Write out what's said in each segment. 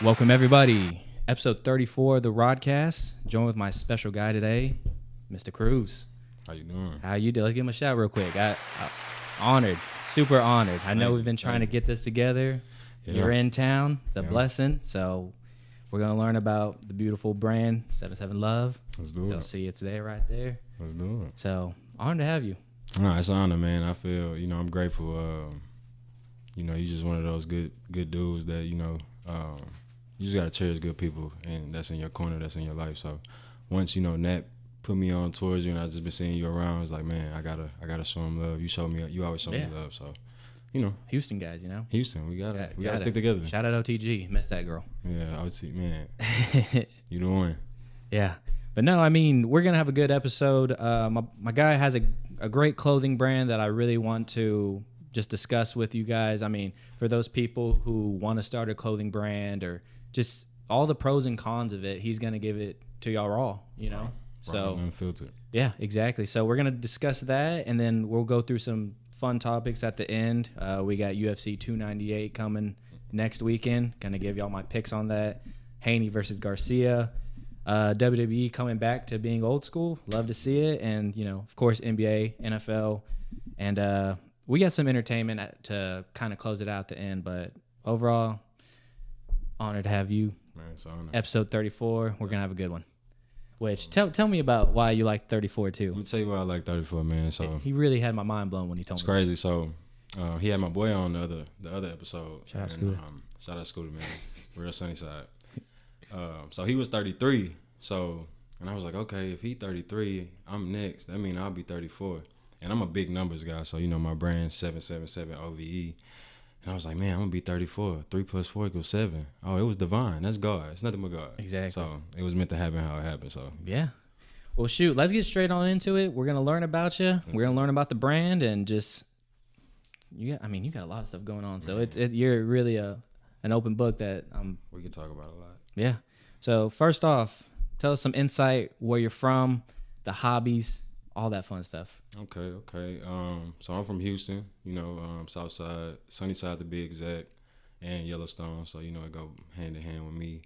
Welcome, everybody. Episode 34 of the Rodcast. Joined with my special guy today, Mr. Cruz. How you doing? How you doing? Let's give him a shout real quick. Honored, super honored. I know we've been trying to get this together. Yeah. You're in town. It's a blessing. So we're going to learn about the beautiful brand, 77 Love. Let's do it. You'll see it's there, right there. Let's do it. So honored to have you. No, it's an honor, man. I feel, I'm grateful. You're just one of those good dudes that, you just got to cherish good people, and that's in your corner, that's in your life. So once, Nat put me on towards you, and I just been seeing you around, it's like, man, I gotta show him love. You always show me love. So, Houston guys, Houston, we gotta stick together. Shout out OTG. Miss that girl. Yeah, OTG, man. You the one. Yeah. But no, I mean, we're going to have a good episode. My guy has a great clothing brand that I really want to just discuss with you guys. I mean, for those people who want to start a clothing brand or just all the pros and cons of it, he's going to give it to y'all raw, Right. So unfiltered. Yeah, exactly. So we're going to discuss that, and then we'll go through some fun topics at the end. We got UFC 298 coming next weekend. Going to give y'all my picks on that. Haney versus Garcia. WWE coming back to being old school. Love to see it. And, of course, NBA, NFL. And we got some entertainment to kind of close it out at the end. But overall, honored to have you. Man, it's an honor. Episode 34. We're going to have a good one. Which, tell me about why you like 34, too. Let me tell you why I like 34, man. So he really had my mind blown when he told me. It's crazy. So he had my boy on the other episode. Shout out Scooter. Shout out Scooter, man. Real sunny side. So he was 33. So, and I was like, okay, if he 33, I'm next. That means I'll be 34. And I'm a big numbers guy. So, my brand 777 OVE. And I was like, man, I'm going to be 34. 3 plus 4 equals 7. Oh, it was divine. That's God. It's nothing but God. Exactly. So it was meant to happen how it happened. So yeah. Well, shoot, let's get straight on into it. We're going to learn about you. We're going to learn about the brand and just, you got a lot of stuff going on. So you're really an open book that we can talk about a lot. Yeah. So first off, tell us some insight, where you're from, the hobbies, all that fun stuff. Okay. So I'm from Houston, South Side, Sunny Side to be exact, and Yellowstone. So, it go hand in hand with me.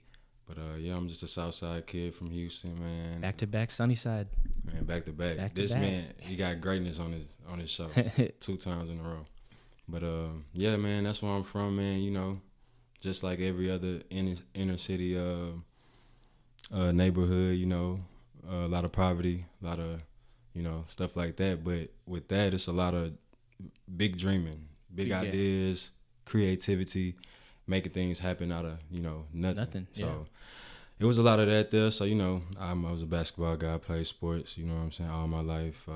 But, I'm just a South Side kid from Houston, man. Back to back, Sunny Side. Man, back to back. This man, he got greatness on his show 2 times in a row. But, yeah, man, that's where I'm from, man, just like every other inner city neighborhood, a lot of poverty, a lot of, stuff like that. But with that, it's a lot of big dreaming, big ideas, creativity, making things happen out of, nothing. So it was a lot of that there. So, I was a basketball guy, I played sports, what I'm saying, all my life.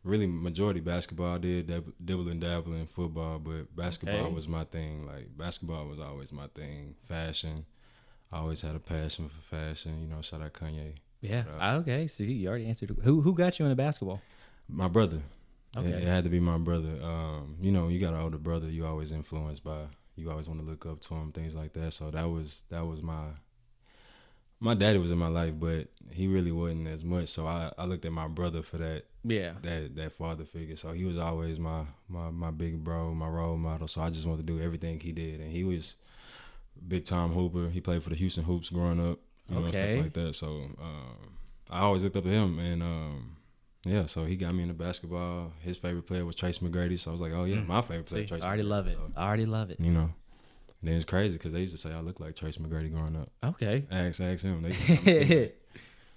Really, majority basketball. I did dibble and dabble in football, but basketball was my thing. Like, basketball was always my thing. Fashion. I always had a passion for fashion. Shout out Kanye. Yeah. Okay. See, you already answered. Who got you into basketball? My brother. Okay. It had to be my brother. You got an older brother. You always influenced by. You always want to look up to him, things like that. So that was my daddy was in my life, but he really wasn't as much. So I looked at my brother for that. Yeah. That father figure. So he was always my big bro, my role model. So I just wanted to do everything he did, and he was big time hooper. He played for the Houston Hoops growing up. Stuff like that. So I always looked up to him, and so he got me into basketball. His favorite player was Trace McGrady, so I was like, oh yeah, my favorite player. Trace I already McGrady. love it. I already love it. And then it's crazy because they used to say I look like Trace McGrady growing up. Okay. Ask him. They used to call me T-Mac.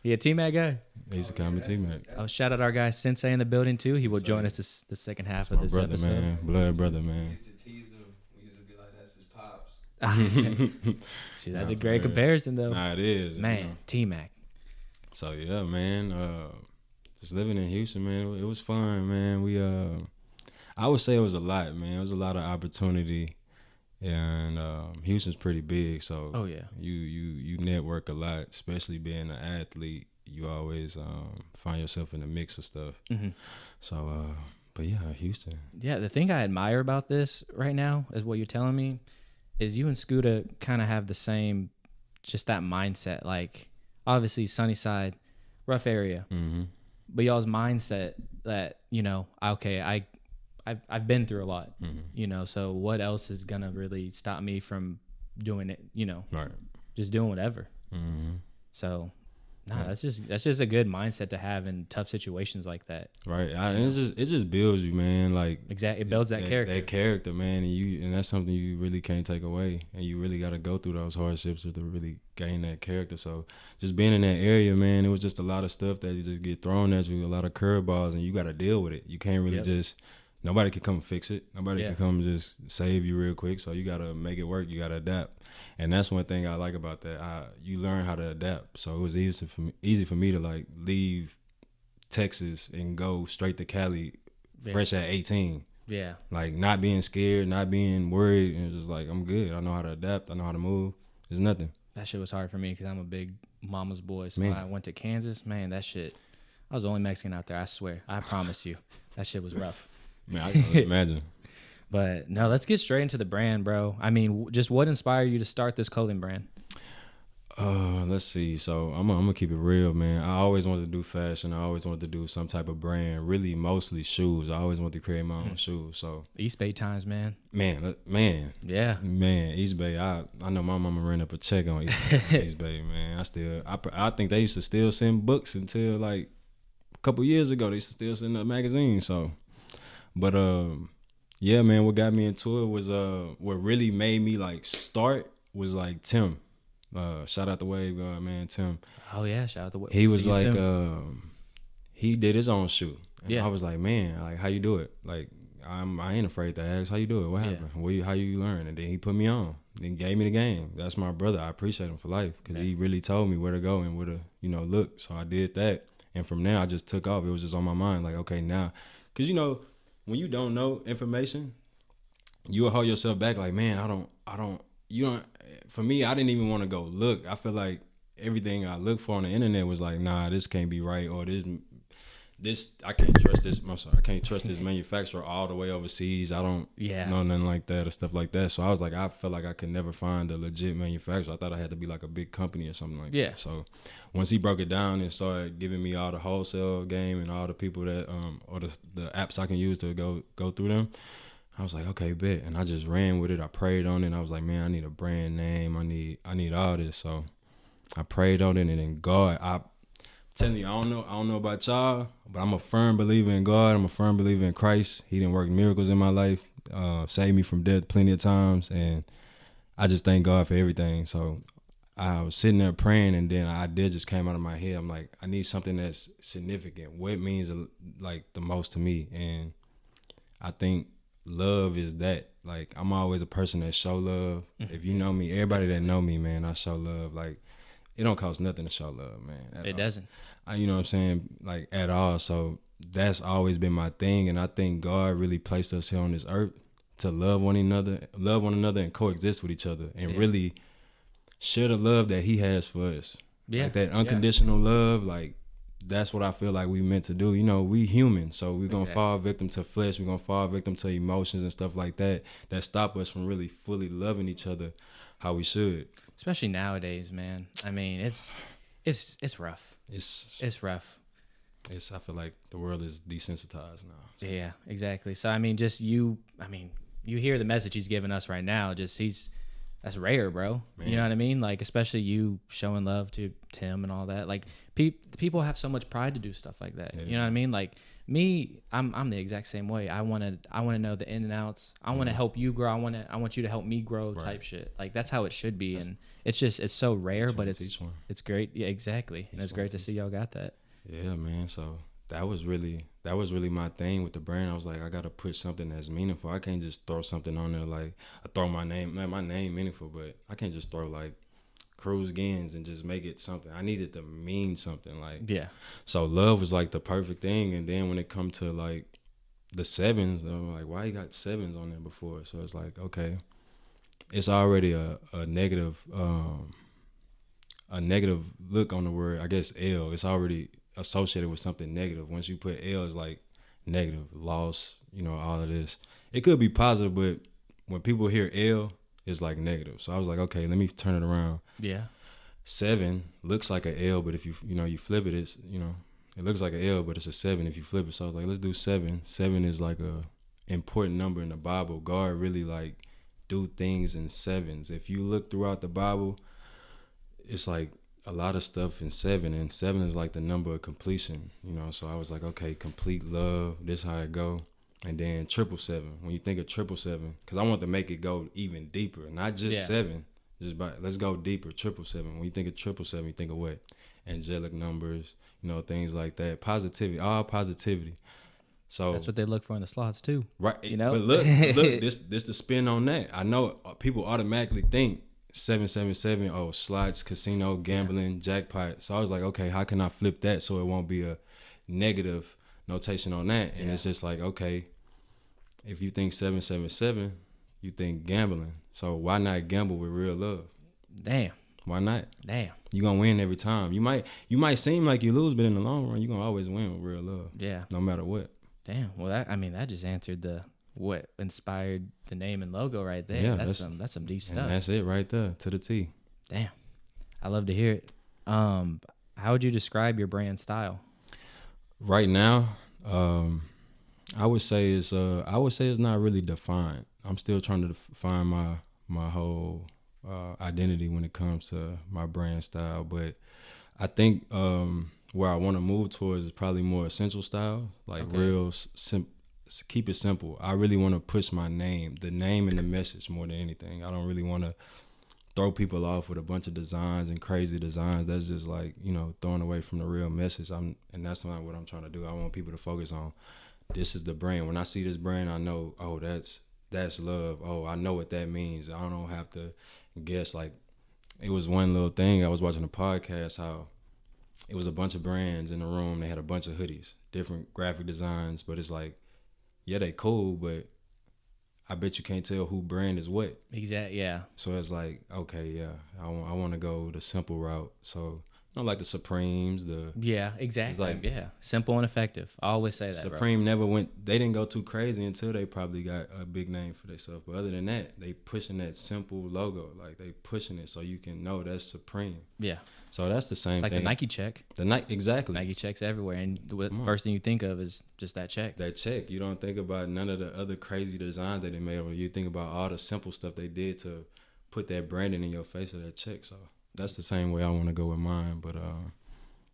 Yeah, T-Mac guy. They used to call me T-Mac. Oh, shout out our guy Sensei in the building too. He will join us the second half of this brother, episode. Man. Blood brother, man. We used to tease him. We used to be like, that's his pops. See, that's a great comparison though. Nah, it is. Man, T-Mac. So yeah, man. Just living in Houston, man. It was fun, man. I would say it was a lot, man. It was a lot of opportunity, and Houston's pretty big, so oh yeah, you network a lot, especially being an athlete. You always find yourself in the mix of stuff. Mm-hmm. So, but yeah, Houston. Yeah, the thing I admire about this right now is what you're telling me is you and Scooter kind of have the same, just that mindset. Like, obviously, Sunnyside, rough area, but y'all's mindset that I've been through a lot, so what else is gonna really stop me from doing it, you know, Right. just doing whatever. Mm-hmm. So, that's just a good mindset to have in tough situations like that. Right. And it just builds you, man. Like Exactly, it builds that character. That character, man, and that's something you really can't take away. And you really got to go through those hardships to really gain that character. So just being in that area, man, it was just a lot of stuff that you just get thrown at you, a lot of curveballs, and you got to deal with it. You can't really just. Nobody can come fix it. Nobody can come just save you real quick. So you got to make it work. You got to adapt. And that's one thing I like about that. You learn how to adapt. So it was easy for me to like leave Texas and go straight to Cali fresh at 18. Yeah. Like not being scared, not being worried. And just like, I'm good. I know how to adapt. I know how to move. There's nothing. That shit was hard for me because I'm a big mama's boy. So when I went to Kansas, man, that shit, I was the only Mexican out there. I swear. I promise you. That shit was rough. Man, I can imagine. But no, let's get straight into the brand, bro. I mean, just what inspired you to start this clothing brand? Let's see. So I'm gonna keep it real, man. I always wanted to do fashion. I always wanted to do some type of brand. Really, mostly shoes. I always wanted to create my own shoes. So East Bay times, man. Yeah, man. East Bay. I know my mama ran up a check on East Bay, man. I think they used to still send books until like a couple years ago. They used to still send a magazine. So. But yeah, man, what got me into it was what really made me like start was like Tim. Shout out the Wave God, man, Tim. Oh yeah, shout out the Wave. He was like he did his own shoe. And Yeah. I was like, man, like how you do it? Like I ain't afraid to ask how you do it. What happened? How you learn? And then he put me on. Then gave me the game. That's my brother. I appreciate him for life because he really told me where to go and where to look. So I did that, and from there I just took off. It was just on my mind. Like okay now, because when you don't know information, you will hold yourself back like, man, for me, I didn't even want to go look. I feel like everything I looked for on the internet was like, nah, this can't be right. Or this, I can't trust this. I'm sorry, I can't trust this manufacturer all the way overseas. I don't know nothing like that or stuff like that. So I was like, I felt like I could never find a legit manufacturer. I thought I had to be like a big company or something like that. So once he broke it down and started giving me all the wholesale game and all the people that or the apps I can use to go through them, I was like, okay, bet. And I just ran with it. I prayed on it. And I was like, man, I need a brand name. I need all this. So I prayed on it, and then God, I'm telling you, I don't know about y'all, but I'm a firm believer in God. I'm a firm believer in Christ. He done worked miracles in my life, saved me from death plenty of times, and I just thank God for everything. So I was sitting there praying, and then an idea just came out of my head. I'm like, I need something that's significant. What means like the most to me? And I think love is that. Like, I'm always a person that show love. If you know me, everybody that know me, man, I show love. Like, it don't cost nothing to show love, man. It doesn't. You know what I'm saying? Like, at all. So that's always been my thing. And I think God really placed us here on this earth to love one another and coexist with each other and really share the love that he has for us. Yeah. Like that unconditional love, like, that's what I feel like we meant to do. We human, so we're going to fall victim to flesh. We're going to fall victim to emotions and stuff like that stop us from really fully loving each other how we should. Especially nowadays, man. I mean, it's rough. It's rough. I feel like the world is desensitized now. So. Yeah, exactly. So, I mean, you hear the message he's giving us right now. That's rare, bro. Man. You know what I mean? Like, especially you showing love to Tim and all that. Like, people have so much pride to do stuff like that. Yeah. You know what I mean? Like me, I'm the exact same way. I want to know the in and outs. I want to help you grow. I want you to help me grow. Type shit. Like, that's how it should be. And it's so rare, but it's great. Yeah, exactly. And it's great to see y'all got that. Yeah, man. So that was really my thing with the brand. I was like, I gotta put something that's meaningful. I can't just throw something on there like I throw my name meaningful, but I can't just throw like Cruz Gins and just make it something. I need it to mean something. Like, yeah. So love was like the perfect thing. And then when it come to like the sevens, I'm like, why you got sevens on there before? So it's like, okay, it's already a negative look on the word. I guess L. It's already associated with something negative. Once you put L, it's like negative, loss, all of this. It could be positive, but when people hear L, it's like negative. So I was like, okay, let me turn it around. Yeah. 7 looks like an L, but if you flip it, it's, it looks like an L, but it's a 7 if you flip it. So I was like, let's do 7. 7 is like a important number in the Bible. God really like do things in sevens. If you look throughout the Bible, it's like a lot of stuff in seven, and seven is like the number of completion, you know. So I was like, okay, complete love, this how it go. And then 777. When you think of 777, because I want to make it go even deeper, not just seven. Let's go deeper. 777. When you think of 777, you think of what? Angelic numbers, you know, things like that. Positivity, all positivity. So that's what they look for in the slots too, right? You know, but look, this the spin on that. I know people automatically think 777. Oh, slots, casino, gambling, jackpot. So I was like, okay, how can I flip that so it won't be a negative notation on that? And it's just like, okay, if you think 777, you think gambling. So why not gamble with real love? Damn. Why not? Damn. You gonna win every time. You might seem like you lose, but in the long run, you gonna always win with real love. Yeah. No matter what. Damn. Well, that just answered what inspired the name and logo right there. Yeah, that's some deep stuff. And that's it right there, to the T. Damn. I love to hear it. How would you describe your brand style? Right now, I would say it's not really defined. I'm still trying to find my whole identity when it comes to my brand style, but I think where I want to move towards is probably more essential style, like real keep it simple. I really want to push the name and the message more than anything. I don't really want to throw people off with a bunch of designs and crazy designs. That's just like, you know, throwing away from the real message. And that's not what I'm trying to do. I want people to focus on, this is the brand. When I see this brand, I know, oh, that's love. Oh, I know what that means. I don't have to guess. Like, it was one little thing. I was watching a podcast, how it was a bunch of brands in the room. They had a bunch of hoodies, different graphic designs, but it's like, yeah, they cool, but I bet you can't tell who brand is what. Exactly. Yeah. So it's like, okay, yeah, I want to go the simple route. So, you know, like the Supremes, exactly. It's like, simple and effective. I always say that. Supreme never went. They didn't go too crazy until they probably got a big name for themselves. But other than that, they pushing that simple logo. Like, they pushing it so you can know that's Supreme. Yeah. So that's the same It's like thing. the Nike check. Exactly. Nike checks everywhere, and the first thing you think of is just that check. That check. You don't think about none of the other crazy designs that they made, or you think about all the simple stuff they did to put that branding in your face of that check. So that's the same way I want to go with mine. But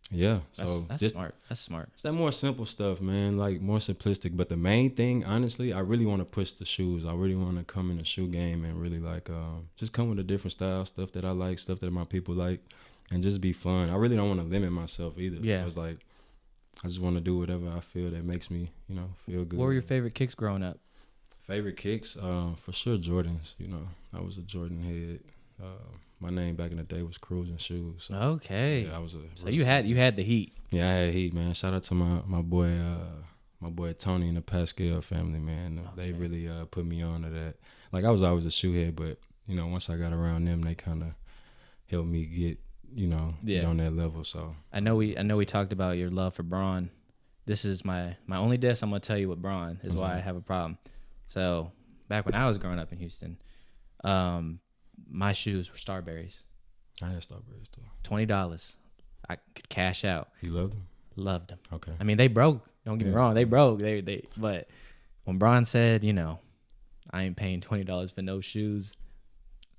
yeah. So that's smart. That's smart. It's that more simple stuff, man. Like, more simplistic. But the main thing, honestly, I really want to push the shoes. I really want to come in the shoe game and really like just come with a different style, stuff that I like, stuff that my people like. And just be fun. I really don't want to limit myself either. Yeah. It's like, I just want to do whatever I feel that makes me, you know, feel good. What were your favorite kicks growing up? Favorite kicks? For sure, Jordans. You know, I was a Jordan head. My name back in the day was Cruz and shoes. So, okay. Yeah, I was So you had the heat. Yeah, I had heat, man. Shout out to my boy Tony and the Pascal family, man. They really put me on to that. Like, I was always a shoe head, but, you know, once I got around them, they kind of helped me get on that level. So I know we talked about your love for Braun. This is my only diss. I'm gonna tell you what Braun is why I have a problem. So back when I was growing up in Houston, my shoes were Starberries. I had Starberries too. $20. I could cash out. You loved them? Loved them. Okay. I mean, they broke. Don't get me wrong. They broke. But when Braun said, you know, I ain't paying $20 for no shoes,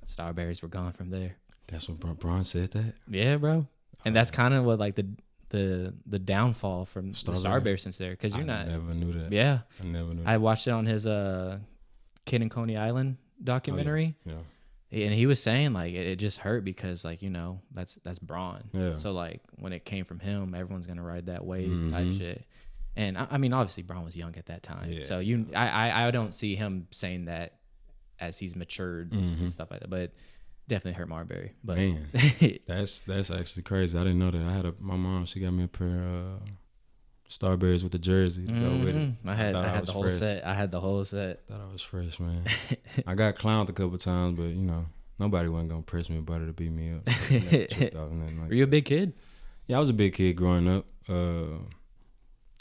Starberries were gone from there. That's what Braun said that? Yeah, bro. And that's kind of what, like, the downfall from Starberry since there, because I never knew that. Yeah. I never knew that. I watched it on his Kid in Coney Island documentary. Oh, yeah. And he was saying, like, it just hurt because, like, you know, that's Braun. Yeah. So, like, when it came from him, everyone's going to ride that wave type shit. And, I mean, obviously, Braun was young at that time. Yeah. So, I don't see him saying that as he's matured and stuff like that. But definitely hurt Marbury. But man, that's actually crazy. I didn't know that. My mom, she got me a pair of Starberries with the jersey to go with it. I had the whole set. I had the whole set. Thought I was fresh, man. I got clowned a couple times, but, you know, nobody wasn't gonna press me about it to beat me up. Were you a big kid? Yeah, I was a big kid growing up.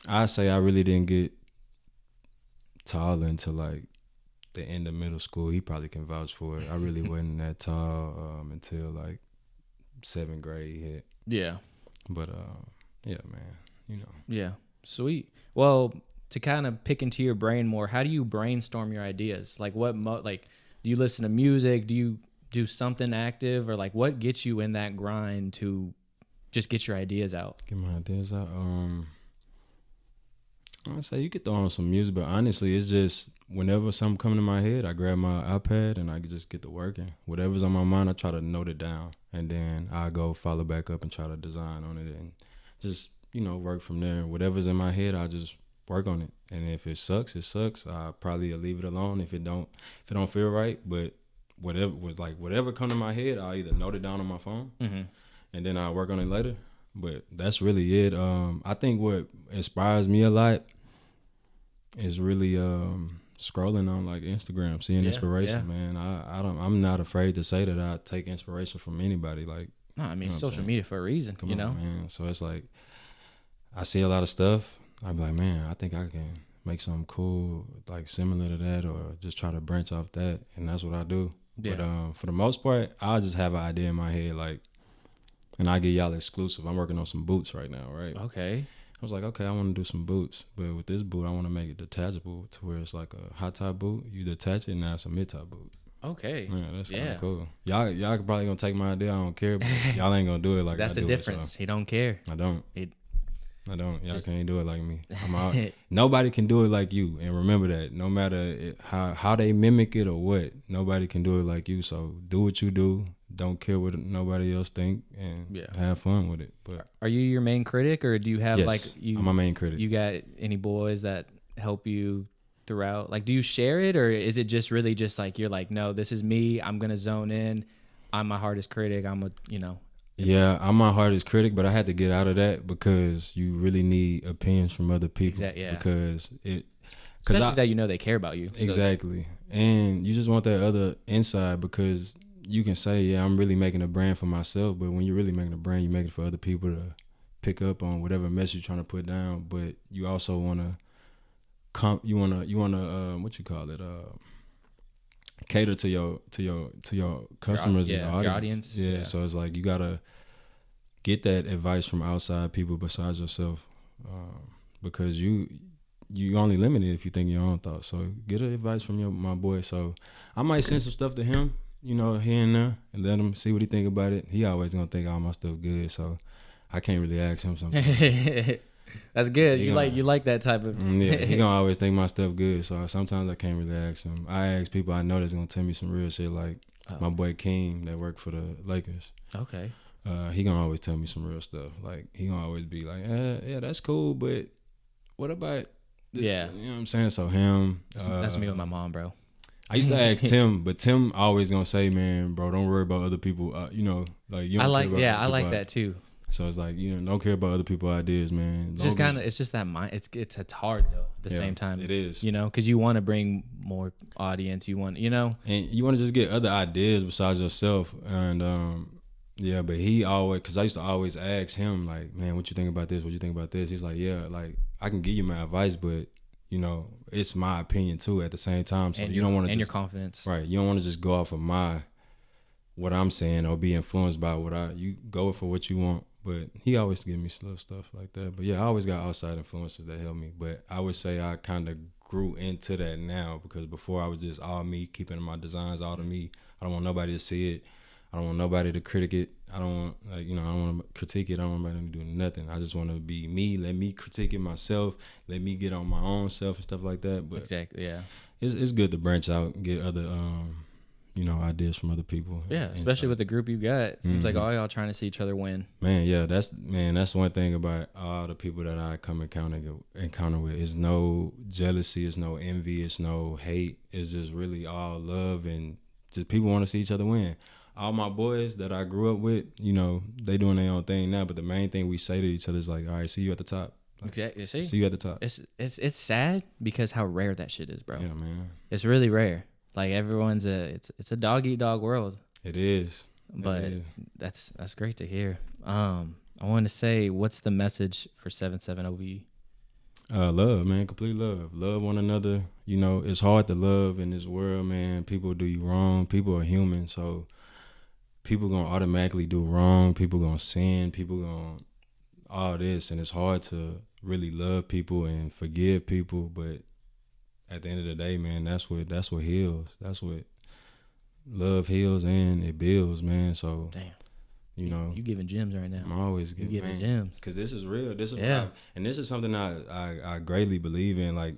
I say I really didn't get tall until like the end of middle school. He probably can vouch for it. I really wasn't that tall until like 7th grade hit. Yeah. But yeah, man, you know. Yeah, sweet. Well, to kind of pick into your brain more, how do you brainstorm your ideas? Like, do Do you listen to music? Do you do something active, or like what gets you in that grind to just get your ideas out? Get my ideas out. I say you could throw on some music, but honestly, it's just whenever something comes to my head, I grab my iPad and I just get to working. Whatever's on my mind, I try to note it down, and then I go follow back up and try to design on it, and just work from there. Whatever's in my head, I just work on it. And if it sucks, it sucks. I probably leave it alone if it don't feel right. But whatever come to my head, I'll either note it down on my phone, and then I'll work on it later. But that's really it. I think what inspires me a lot is really scrolling on like Instagram, seeing inspiration, man. I'm not afraid to say that I take inspiration from anybody. Like, no, I mean, social media for a reason, Come on, man. So it's like I see a lot of stuff. I'm like, man, I think I can make something cool, like similar to that, or just try to branch off that, and that's what I do. Yeah. But for the most part, I'll just have an idea in my head, like, and I get y'all exclusive. I'm working on some boots right now, right? Okay. I was like, okay, I want to do some boots, but with this boot, I want to make it detachable to where it's like a high top boot. You detach it, and now it's a mid top boot. Okay. Yeah, that's kind of cool. Y'all probably gonna take my idea. I don't care, but y'all ain't gonna do it like that's I do. That's the difference. It, so. He don't care. I don't. Y'all can't do it like me. Nobody can do it like you. And remember that. No matter how they mimic it or what, nobody can do it like you. So do what you do. Don't care what nobody else think, and have fun with it. But are you your main critic, or do you have I'm my main critic. You got any boys that help you throughout? Like, do you share it, or is it just really just like you're like, no, this is me. I'm gonna zone in. I'm my hardest critic. Yeah, I'm my hardest critic, but I had to get out of that because you really need opinions from other people. Exactly. Yeah. Because especially that they care about you. Exactly, so. And you just want that other inside, because you can say, yeah, I'm really making a brand for myself, but when you're really making a brand, you make it for other people to pick up on whatever message you're trying to put down. But you also want to what you call it, cater to your customers and your audience. Yeah, so it's like you gotta get that advice from outside people besides yourself, because you only limited if you think your own thoughts. So get advice from my boy. So I might send some stuff to him, here and there, and let him see what he think about it. He always gonna think all my stuff good, so I can't really ask him something. That's good. You like that type of. Yeah, he gonna always think my stuff good. So sometimes I can't really ask him. I ask people I know that's gonna tell me some real shit, like my boy King that worked for the Lakers. Okay. He gonna always tell me some real stuff. Like he gonna always be like, yeah, that's cool, but what about? Yeah. You know what I'm saying? So him. That's me with my mom, bro. I used to ask Tim, but Tim always gonna say, man, bro, don't worry about other people. Like you. Don't I like that too. So it's like, don't care about other people's ideas, man. It's just that mind. It's hard though. At the same time, it is. Because you want to bring more audience. You want, and you want to just get other ideas besides yourself. And but he always, because I used to always ask him, like, man, what you think about this? What you think about this? He's like, yeah, like I can give you my advice, but it's my opinion too at the same time. So you don't want to, and your confidence, right? You don't want to just go off of what I'm saying or be influenced by you go for what you want. But he always give me little stuff like that. But yeah, I always got outside influences that help me. But I would say I kind of grew into that now, because before I was just all me, keeping my designs all to me. I don't want nobody to see it. I don't want nobody to critique it. I don't want, I don't want to critique it. I don't want nobody to do nothing. I just want to be me. Let me critique it myself. Let me get on my own self and stuff like that. But exactly, yeah. It's good to branch out and get other ideas from other people. Yeah, especially with the group you got. It seems like all y'all trying to see each other win. Man, yeah, that's one thing about all the people that I come encounter with. It's no jealousy, it's no envy, it's no hate. It's just really all love, and just people want to see each other win. All my boys that I grew up with, they doing their own thing now, but the main thing we say to each other is like, all right, see you at the top. Like, exactly. See you at the top. It's sad because how rare that shit is, bro. Yeah, man. It's really rare. Like everyone's it's a dog eat dog world. It is. But that's great to hear. I want to say, what's the message for 77 OVE? Love, man. Complete love. Love one another. It's hard to love in this world, man. People do you wrong. People are human, so people gonna automatically do wrong. People gonna sin. People gonna all this, and it's hard to really love people and forgive people. But at the end of the day, man, that's what heals. That's what love heals and it builds, man. So Damn. You know, you giving gems right now. I'm always giving gems because this is real. This is yeah, and this is something I greatly believe in. Like,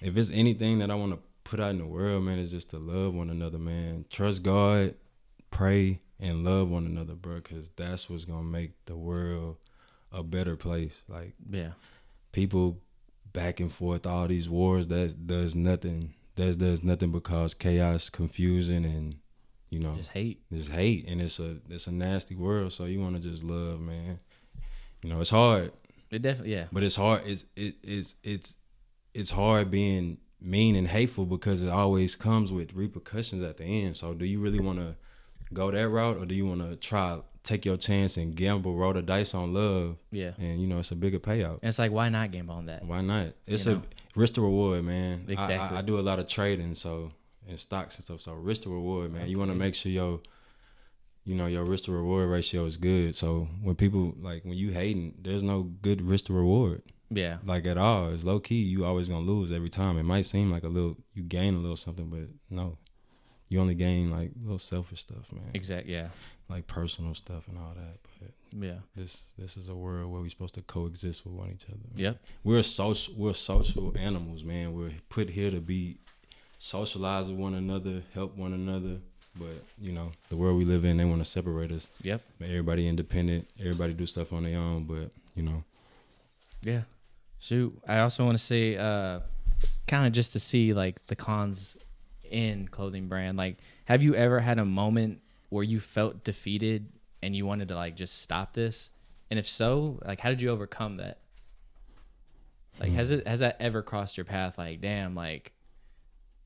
if it's anything that I want to put out in the world, man, it's just to love one another, man. Trust God, pray, and love one another, bro. Because that's what's gonna make the world a better place. Like, yeah, people back and forth, all these wars, that does nothing. That does nothing but cause chaos, confusion, and you know, just hate, and it's a nasty world. So you want to just love, man. You know, it's hard. It definitely, yeah. But it's hard. It's hard being mean and hateful because it always comes with repercussions at the end. So do you really want to go that route, or do you want to take your chance and gamble, roll the dice on love? Yeah. And you know, it's a bigger payout. And it's like, why not gamble on that? Why not? It's a risk to reward, man. Exactly. I do a lot of trading, and stocks and stuff. So risk to reward, man. Okay. You want to make sure your risk to reward ratio is good. So when people, like, when you hating, there's no good risk to reward. Yeah. Like, at all. It's low key. You always gonna lose every time. It might seem like you gain a little something, but no. You only gain like little selfish stuff, man. Exactly. Yeah. Like personal stuff and all that. But yeah, this is a world where we're supposed to coexist with one each other. Man. Yep. We're social animals, man. We're put here to be socialize with one another, help one another. But you know, the world we live in, they want to separate us. Yep. Everybody independent. Everybody do stuff on their own. But you know. Yeah. Shoot. I also want to say, kind of just to see like the cons in clothing brand. Like, have you ever had a moment where you felt defeated and you wanted to like just stop this? And if so, like, how did you overcome that? Like, has that ever crossed your path? Like, damn, like,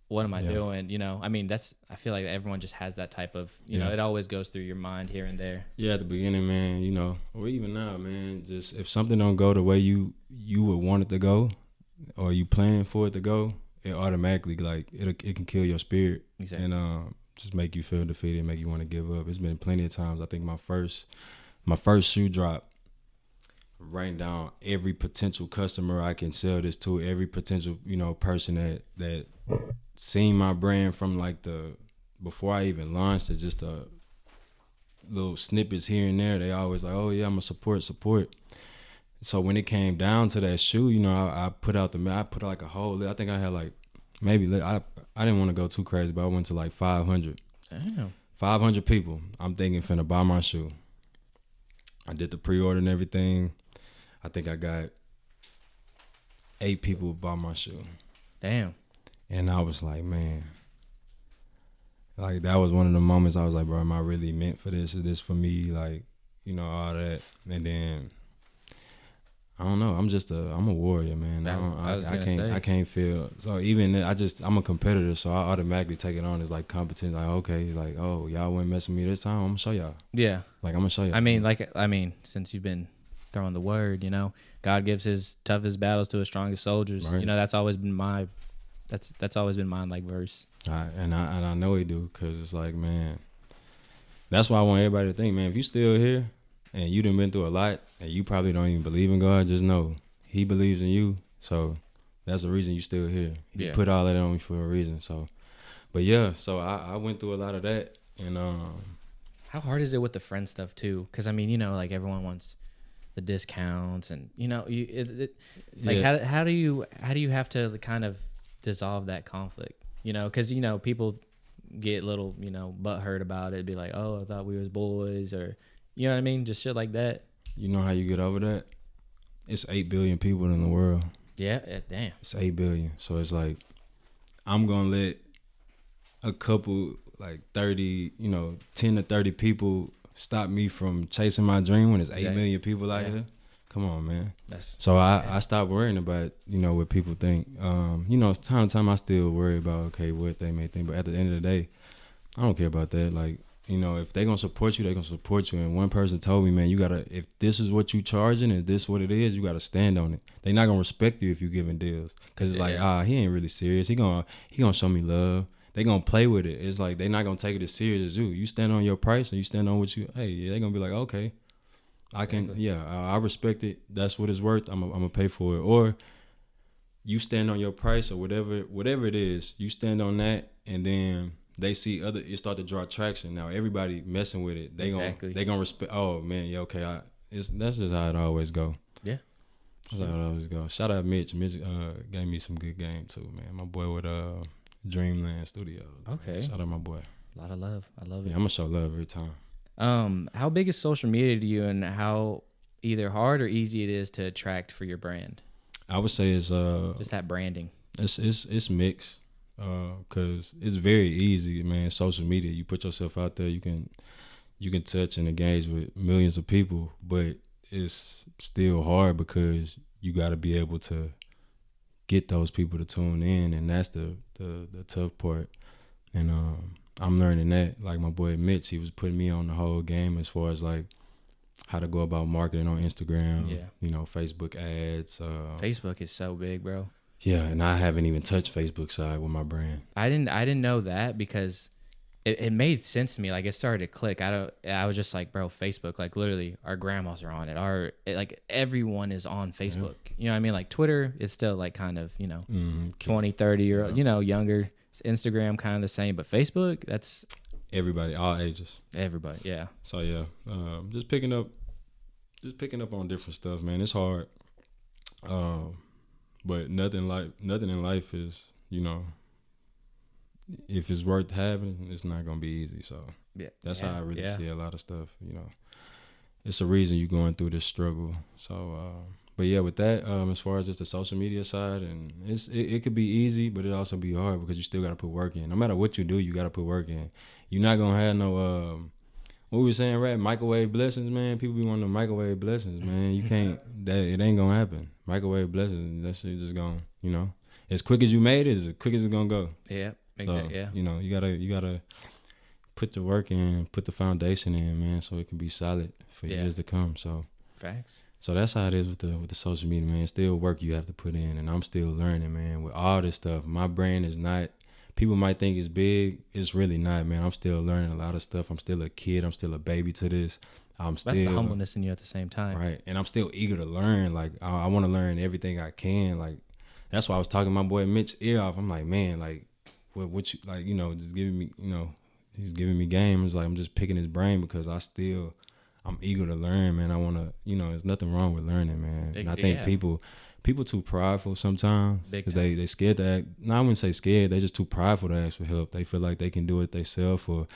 what am I doing? You know, I mean, I feel like everyone just has that type of, you know, it always goes through your mind here and there. Yeah, at the beginning, man, you know, or even now, man, just if something don't go the way you would want it to go, or you planning for it to go, it automatically, like, it can kill your spirit. Exactly. And just make you feel defeated, make you want to give up. It's been plenty of times. I think my first shoe drop, writing down every potential customer I can sell this to, every potential, you know, person that seen my brand from like before I even launched it, just little snippets here and there. They always like, oh yeah, I'm gonna support. So when it came down to that shoe, you know, I put out like a whole list. I think I had like maybe I didn't want to go too crazy, but I went to like 500. Damn. 500 people. I'm thinking finna buy my shoe. I did the pre-order and everything. I think I got 8 people buy my shoe. Damn. And I was like, man, like that was one of the moments I was like, bro, am I really meant for this? Is this for me? Like, you know, all that. And then I don't know. I'm a warrior, man. I can't feel. So even I'm a competitor, so I automatically take it on as like competition. Like, okay, like, oh, y'all wouldn't mess with me this time. I'm gonna show y'all. Yeah. Like, I'm gonna show y'all. I mean, since you've been throwing the word, you know, God gives his toughest battles to his strongest soldiers. Right. You know, that's always been that's always been my like verse. And I know he do, cause it's like, man, that's why I want everybody to think, man, if you still here and you done been through a lot and you probably don't even believe in God, just know he believes in you. So that's the reason you still here. He put all that on me for a reason. So, but yeah, so I went through a lot of that. And how hard is it with the friend stuff too? Because I mean, you know, like everyone wants the discounts, and you know, how do you have to kind of dissolve that conflict? You know, because you know people get a little, you know, butthurt about it. Be like, oh, I thought we was boys, or you know what I mean, just shit like that. You know how you get over that? It's 8 billion people in the world. Yeah, damn. It's 8 billion. So it's like, I'm going to let a couple, like 30, you know, 10 to 30 people stop me from chasing my dream when there's 8 million people out here. Come on, man. So I stopped worrying about, you know, what people think. You know, time to time I still worry about, okay, what they may think. But at the end of the day, I don't care about that. Like, you know, if they gonna support you, they gonna support you. And one person told me, man, you gotta, if this is what you charging and this what it is, you gotta stand on it. They not gonna respect you if you giving deals, cause it's like, he ain't really serious. He gonna show me love. They gonna play with it. It's like they not gonna take it as serious as you. You stand on your price and you stand on what you. Hey, they gonna be like, okay, I can. Yeah, I respect it. That's what it's worth. I'm gonna pay for it. Or you stand on your price or whatever it is. You stand on that, and then they see it start to draw traction. Now everybody messing with it. They gonna respect. Oh man, yeah, okay. That's just how it always go. Yeah, that's how it always go. Shout out Mitch. Mitch gave me some good game too, man. My boy with Dreamland Studios. Okay, man. Shout out my boy. A lot of love. I love it. Yeah, I'm gonna show love every time. How big is social media to you, and how either hard or easy it is to attract for your brand? I would say it's just that branding. It's mixed. Cause it's very easy, man. Social media, you put yourself out there, you can touch and engage with millions of people, but it's still hard because you got to be able to get those people to tune in, and that's the tough part. And I'm learning that. Like my boy Mitch, he was putting me on the whole game as far as like how to go about marketing on Instagram. Yeah, you know, Facebook ads. Facebook is so big, bro. Yeah, and I haven't even touched Facebook side with my brand. I didn't know that because it made sense to me. Like it started to click. I was just like, bro, Facebook. Like literally, our grandmas are on it. Like everyone is on Facebook. Yeah. You know what I mean? Like Twitter is still like kind of 20, 30 year old, younger. Instagram kind of the same, but Facebook, that's everybody, all ages. Everybody, yeah. So yeah, just picking up on different stuff, man. It's hard. But nothing in life is, if it's worth having, it's not gonna be easy. So that's how I really see a lot of stuff. It's a reason you're going through this struggle. So, but yeah, with that, as far as just the social media side, and it could be easy, but it also be hard because you still gotta put work in. No matter what you do, you gotta put work in. You're not gonna have no what we were saying, right? Microwave blessings, man. People be wanting the microwave blessings, man. You can't. It ain't gonna happen. Microwave blessings, that shit just gonna, as quick as you made it, as quick as it's gonna go. Yeah, exactly. So, you gotta put the work in, put the foundation in, man, so it can be solid for years to come. So facts. So that's how it is with the social media, man. Still work you have to put in, and I'm still learning, man. With all this stuff, my brand is not. People might think it's big. It's really not, man. I'm still learning a lot of stuff. I'm still a kid. I'm still a baby to this. That's the humbleness in you at the same time. Right. And I'm still eager to learn. Like, I want to learn everything I can. Like, that's why I was talking to my boy Mitch ear off. I'm like, man, like, what you, like, just giving me, he's giving me game. It's like, I'm just picking his brain because I'm eager to learn, man. I want to, there's nothing wrong with learning, man. And I think people too prideful sometimes because they scared to act. No, I wouldn't say scared. They just too prideful to ask for help. They feel like they can do it themselves, or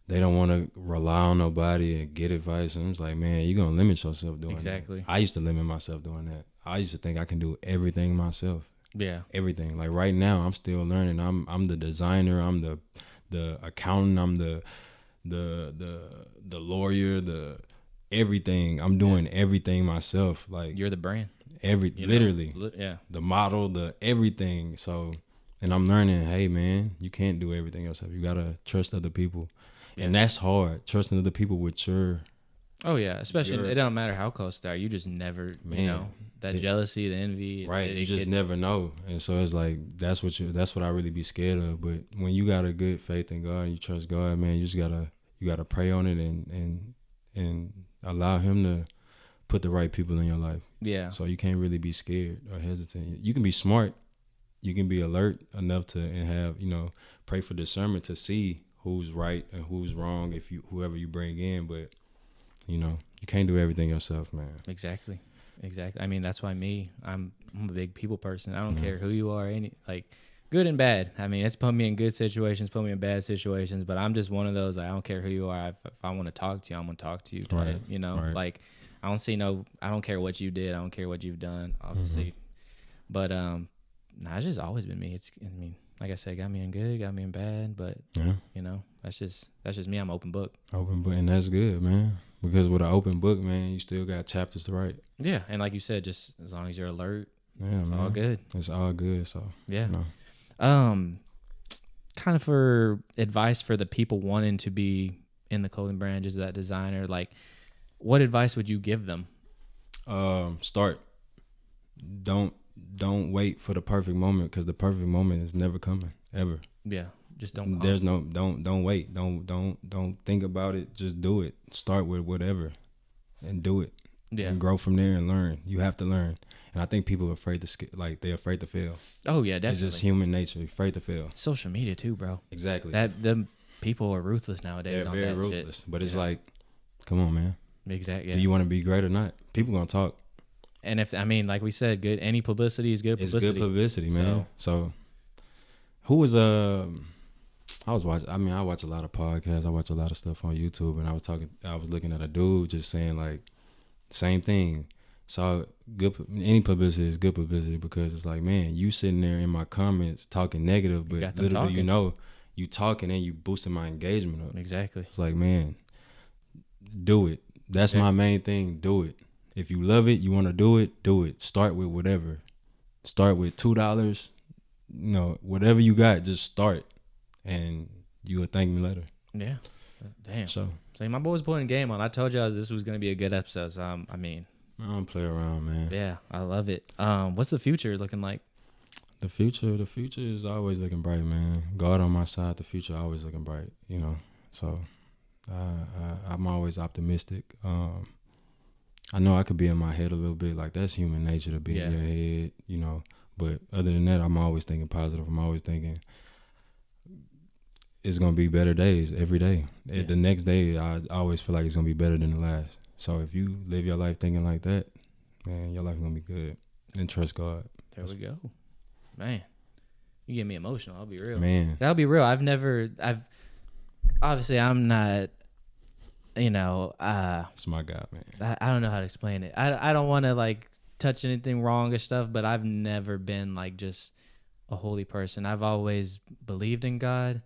they don't want to rely on nobody and get advice. And it's like, man, you're going to limit yourself doing that. Exactly. I used to limit myself doing that. I used to think I can do everything myself. Yeah. Everything. Like right now, I'm still learning. I'm the designer. I'm the accountant. I'm the lawyer. The everything. I'm doing everything myself. Like you're the brand. Literally. Yeah. The model, the everything. So, and I'm learning, hey man, you can't do everything yourself. You gotta trust other people. Yeah. And that's hard. Trusting other people with your. Oh yeah, especially it don't matter how close they are. You just never, that jealousy, the envy. Right. You just never know. And so it's like that's what I really be scared of. But when you got a good faith in God, and you trust God, man, you gotta pray on it and allow Him to put the right people in your life. Yeah. So you can't really be scared or hesitant. You can be smart. You can be alert enough and have, pray for discernment to see who's right and who's wrong whoever you bring in. But, you can't do everything yourself, man. Exactly. I mean, that's why I'm a big people person. I don't care who you are, good and bad. I mean, it's put me in good situations, put me in bad situations, but I'm just one of those, I don't care who you are. If I want to talk to you, I'm going to talk to you. Right. Right. Like, I don't care what you did. I don't care what you've done, obviously. Mm-hmm. But it's just always been me. Like I said, got me in good, got me in bad, but that's just me. I'm open book. Open book, and that's good, man. Because with an open book, man, you still got chapters to write. Yeah, and like you said, just as long as you're alert, it's all good. It's all good. So yeah. Kind of for advice for the people wanting to be in the clothing brand, just that designer, like. What advice would you give them? Start. Don't wait for the perfect moment because the perfect moment is never coming ever. Yeah, just don't. Don't wait. Don't think about it. Just do it. Start with whatever, and do it. and grow from there and learn. You have to learn. And I think people are afraid to they're afraid to fail. Oh yeah, definitely. It's just human nature, afraid to fail. Social media too, bro. Exactly. The people are ruthless nowadays. They're very ruthless. Shit. But it's like, come on, man. Exactly. Yeah. Do you want to be great or not? People gonna talk. And like we said, good. Any publicity is good publicity. It's good publicity, man. So who was I was watching. I mean, I watch a lot of podcasts. I watch a lot of stuff on YouTube, and I was looking at a dude just saying like, same thing. So any publicity is good publicity because it's like, man, you sitting there in my comments talking negative, but little do you know, you talking and you boosting my engagement up. Exactly. It's like, man, do it. That's my main thing. Do it. If you love it, you want to do it, do it. Start with whatever. Start with $2. You know, whatever you got, just start, and you will thank me later. Yeah. Damn. So my boy's putting a game on. I told y'all this was gonna be a good episode. So I don't play around, man. Yeah, I love it. What's the future looking like? The future is always looking bright, man. God on my side, the future always looking bright, you know. So I'm always optimistic. I know I could be in my head a little bit, like that's human nature to be in your head, you know. But other than that, I'm always thinking positive. I'm always thinking it's gonna be better days every day. Yeah. The next day, I always feel like it's gonna be better than the last. So if you live your life thinking like that, man, your life is gonna be good. And trust God. There we go. Man, you get me emotional. I'll be real. Man. I'll be real. Obviously I'm not, you know. It's my God, man. I don't know how to explain it. I don't want to like touch anything wrong or stuff, but I've never been like just a holy person. I've always believed in God,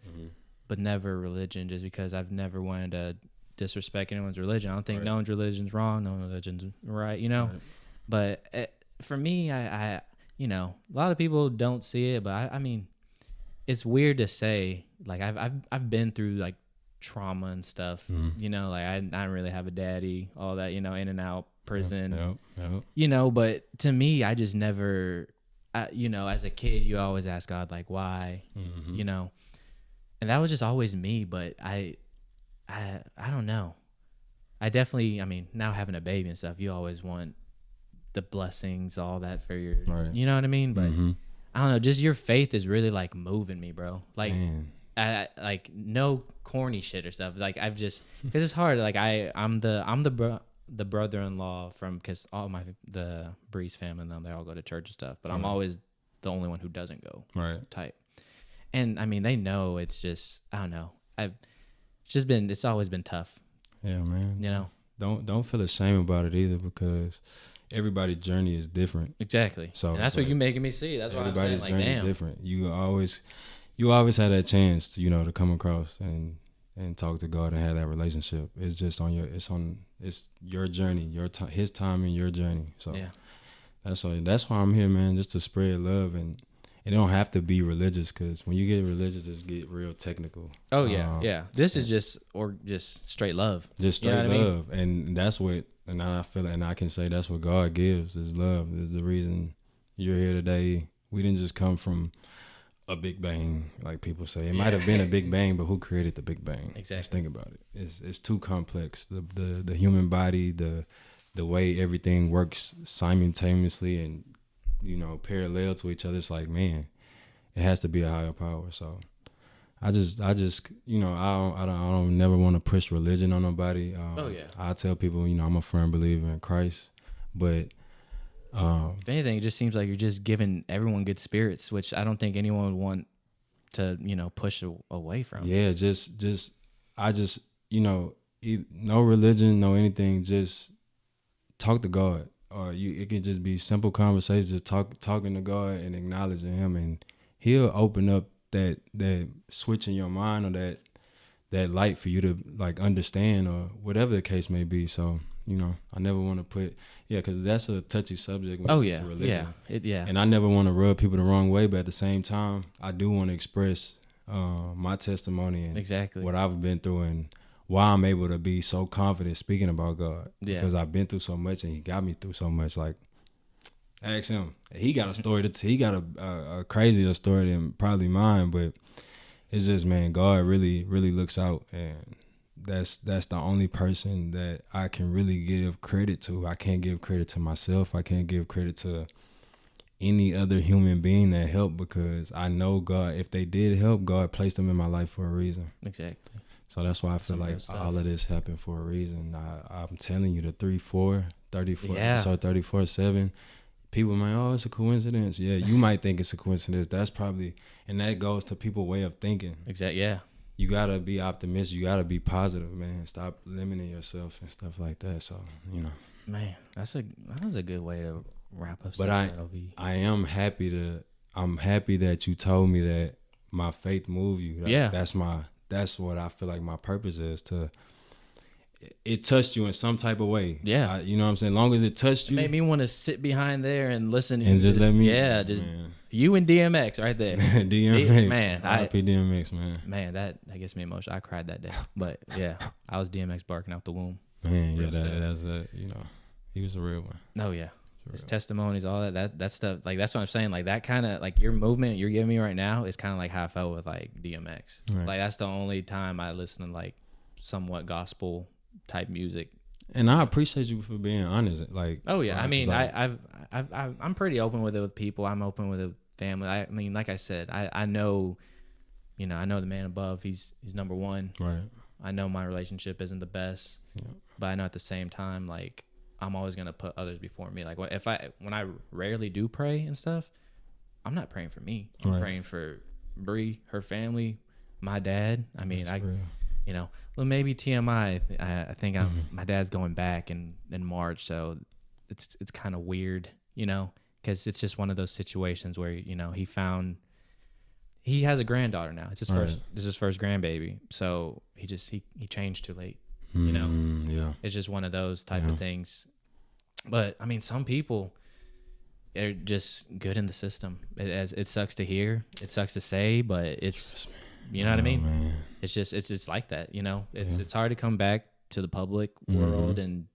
but never religion, just because I've never wanted to disrespect anyone's religion. I don't think no one's religion's wrong, no one's religion's right, you know. Right. But for me, I you know, a lot of people don't see it, but I mean, it's weird to say. Like I've been through like trauma and stuff, you know. Like I don't really have a daddy, all that, you know, in and out prison, you know. But to me, I just never, you know, as a kid, you always ask God like why, you know, and that was just always me. But I don't know. I definitely, I mean, now having a baby and stuff, you always want the blessings, all that for your, you know what I mean? But I don't know, just your faith is really like moving me, bro. Like, like no corny shit or stuff. Like I've just, cause it's hard. Like I'm the brother-in-law from, cause all the Breeze family and them, they all go to church and stuff, but I'm always the only one who doesn't go. Right. Type. And I mean, they know it's just, I don't know. It's always been tough. Yeah, man. You know, don't feel ashamed about it either, because everybody's journey is different. Exactly. So and that's what you're making me see. That's why I'm saying, like, damn. Different. You always have that chance, to, you know, to come across and talk to God and have that relationship. It's just it's your journey, His time and your journey. So that's why I'm here, man, just to spread love. And it don't have to be religious, because when you get religious, it get real technical. Oh yeah. This is just straight love. Just straight love, I mean? And that's what. And I feel it, and I can say that's what God gives, is love. Is the reason you're here today. We didn't just come from a big bang, like people say. It might have been a big bang, but who created the big bang? Exactly. Let's think about it. It's too complex. The human body, the way everything works simultaneously and, you know, parallel to each other. It's like, man, it has to be a higher power. So I just, you know, I don't never want to push religion on nobody. I tell people, you know, I'm a firm believer in Christ, but if anything, it just seems like you're just giving everyone good spirits, which I don't think anyone would want to, you know, push away from. Yeah, I just, you know, no religion, no anything, just talk to God. Or it can just be simple conversations, just talking to God and acknowledging Him, and He'll open up that switch in your mind, or that light for you to like understand, or whatever the case may be. So, you know, I never want to put, because that's a touchy subject when it comes to religion. And I never want to rub people the wrong way, but at the same time, I do want to express my testimony and what I've been through, and why I'm able to be so confident speaking about God. Because I've been through so much, and He got me through so much. Like, ask Him. He got a story he got a crazier story than probably mine, but it's just, man, God really, really looks out, and that's the only person that I can really give credit to. I can't give credit to myself. I can't give credit to any other human being that helped, because I know God, if they did help, God placed them in my life for a reason. Exactly. So that's why I feel like all of this happened for a reason. I'm telling you, the 3-4, 34, episode 34-7, people might, oh, it's a coincidence. Yeah, you might think it's a coincidence. That's probably, and that goes to people's way of thinking. Exactly. Yeah. You gotta be optimistic. You gotta be positive, man. Stop limiting yourself and stuff like that. So, you know, man, that was a good way to wrap up. But I am happy that you told me that my faith moved you. That's what I feel like my purpose is, it touched you in some type of way. Yeah. You know what I'm saying? As long as it touched you. It made me want to sit behind there and listen. And just let me. Yeah, just you and DMX right there. DMX. Man. RIP DMX, man. Man, that gets me emotional. I cried that day. But yeah, I was DMX barking out the womb. Man, yeah, that's you know, he was a real one. Oh, yeah. His testimonies, all that stuff, like that's what I'm saying. Like that kind of like your movement you're giving me right now is kind of like how I felt with like DMX. Right. Like that's the only time I listen to like somewhat gospel type music. And I appreciate you for being honest. Like, oh yeah, I mean, like, I'm pretty open with it with people. I'm open with it with family. I mean, like I said, I know, you know, I know the man above. He's number one. Right. I know my relationship isn't the best, but I know at the same time, like, I'm always gonna put others before me. Like when I rarely do pray and stuff, I'm not praying for me. I'm praying for Bree, her family, my dad. I mean, you know, well maybe TMI. I think my dad's going back in March, so it's kind of weird, you know, because it's just one of those situations where, you know, he has a granddaughter now. It's his first grandbaby, so he changed too late. You know, it's just one of those type of things. But I mean, some people are just good in the system. It sucks to hear, it sucks to say, but it's, you know what I mean? Man. It's just like that. You know, it's hard to come back to the public world and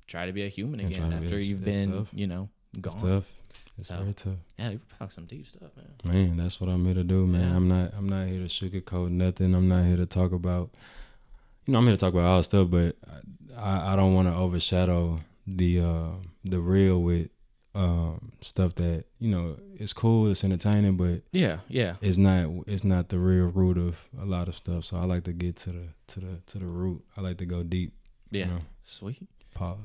try to be a human again after you've been, tough. You know, gone. It's tough. It's very tough. Yeah, you talk some deep stuff, man. Man, that's what I'm here to do, man. Yeah. I'm not here to sugarcoat nothing. I'm not here to talk about. You know, I'm here to talk about all stuff, but I don't want to overshadow the real with stuff that, you know, it's cool, it's entertaining, but it's not the real root of a lot of stuff. So I like to get to the root. I like to go deep. Yeah, you know? Sweet. Pause.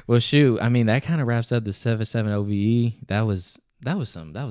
Well, shoot, I mean, that kind of wraps up the 7-7 OVE. That was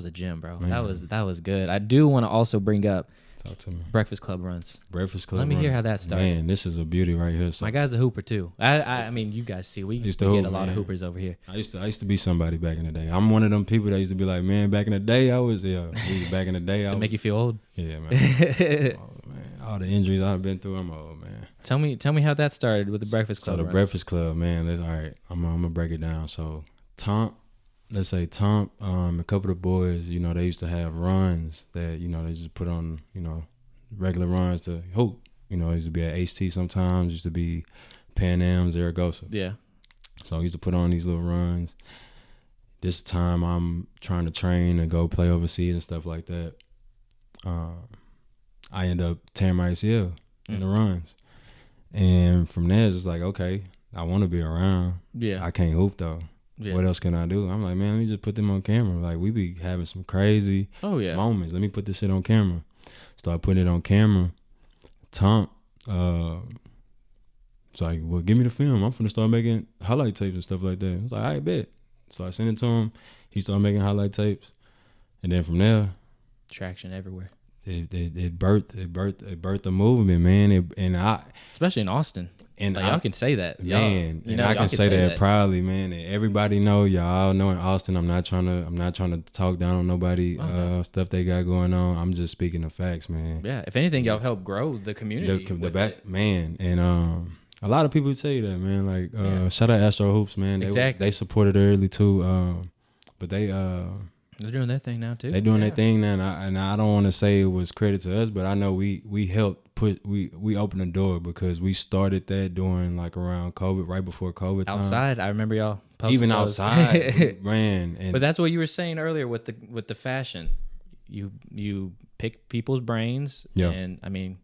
a gem, bro. Man. That was good. I do want to also bring up. Talk to me. Breakfast Club runs. Let me hear how that started. Man, this is a beauty right here. So. My guy's a hooper too. I mean, you guys see, we get a lot of hoopers over here. I used to be somebody back in the day. I'm one of them people that used to be like, man, back in the day, back in the day. To make you feel old? Yeah, man. Oh, man. All the injuries I've been through, I'm old, man. Tell me how that started with the Breakfast Club. So the Breakfast Club, man, that's all right. I'm gonna break it down. So let's say Tom, a couple of the boys, you know, they used to have runs that, you know, they just put on, you know, regular runs to hoop. You know, it used to be at HT sometimes, used to be Pan Am, Zaragoza. Yeah. So I used to put on these little runs. This time I'm trying to train and go play overseas and stuff like that. I end up tearing my ACL in the runs. And from there, it's just like, okay, I want to be around. Yeah. I can't hoop, though. Yeah. What else can I do? I'm like, man, let me just put them on camera. Like, we be having some crazy moments. Let me put this shit on camera. Start putting it on camera. Tom, it's like, well, give me the film. I'm finna start making highlight tapes and stuff like that. I was like, all right, bet. So I sent it to him. He started making highlight tapes. And then from there, traction everywhere. It birthed a movement, man. Especially in Austin. And y'all can say that, man. And I can say that proudly, man. And everybody know, y'all know in Austin. I'm not trying to talk down on nobody stuff they got going on. I'm just speaking the facts, man. Yeah. If anything, y'all help grow the community. The back, man. And a lot of people say that, man. Like shout out Astro Hoops, man. They supported early too. But they're doing their thing now too. They're doing their thing now, and I don't want to say it was credit to us, but I know we helped we opened the door because we started that during like around COVID, right before COVID time. Outside, I remember y'all even outside we ran. But that's what you were saying earlier with the fashion. You pick people's brains, and I mean,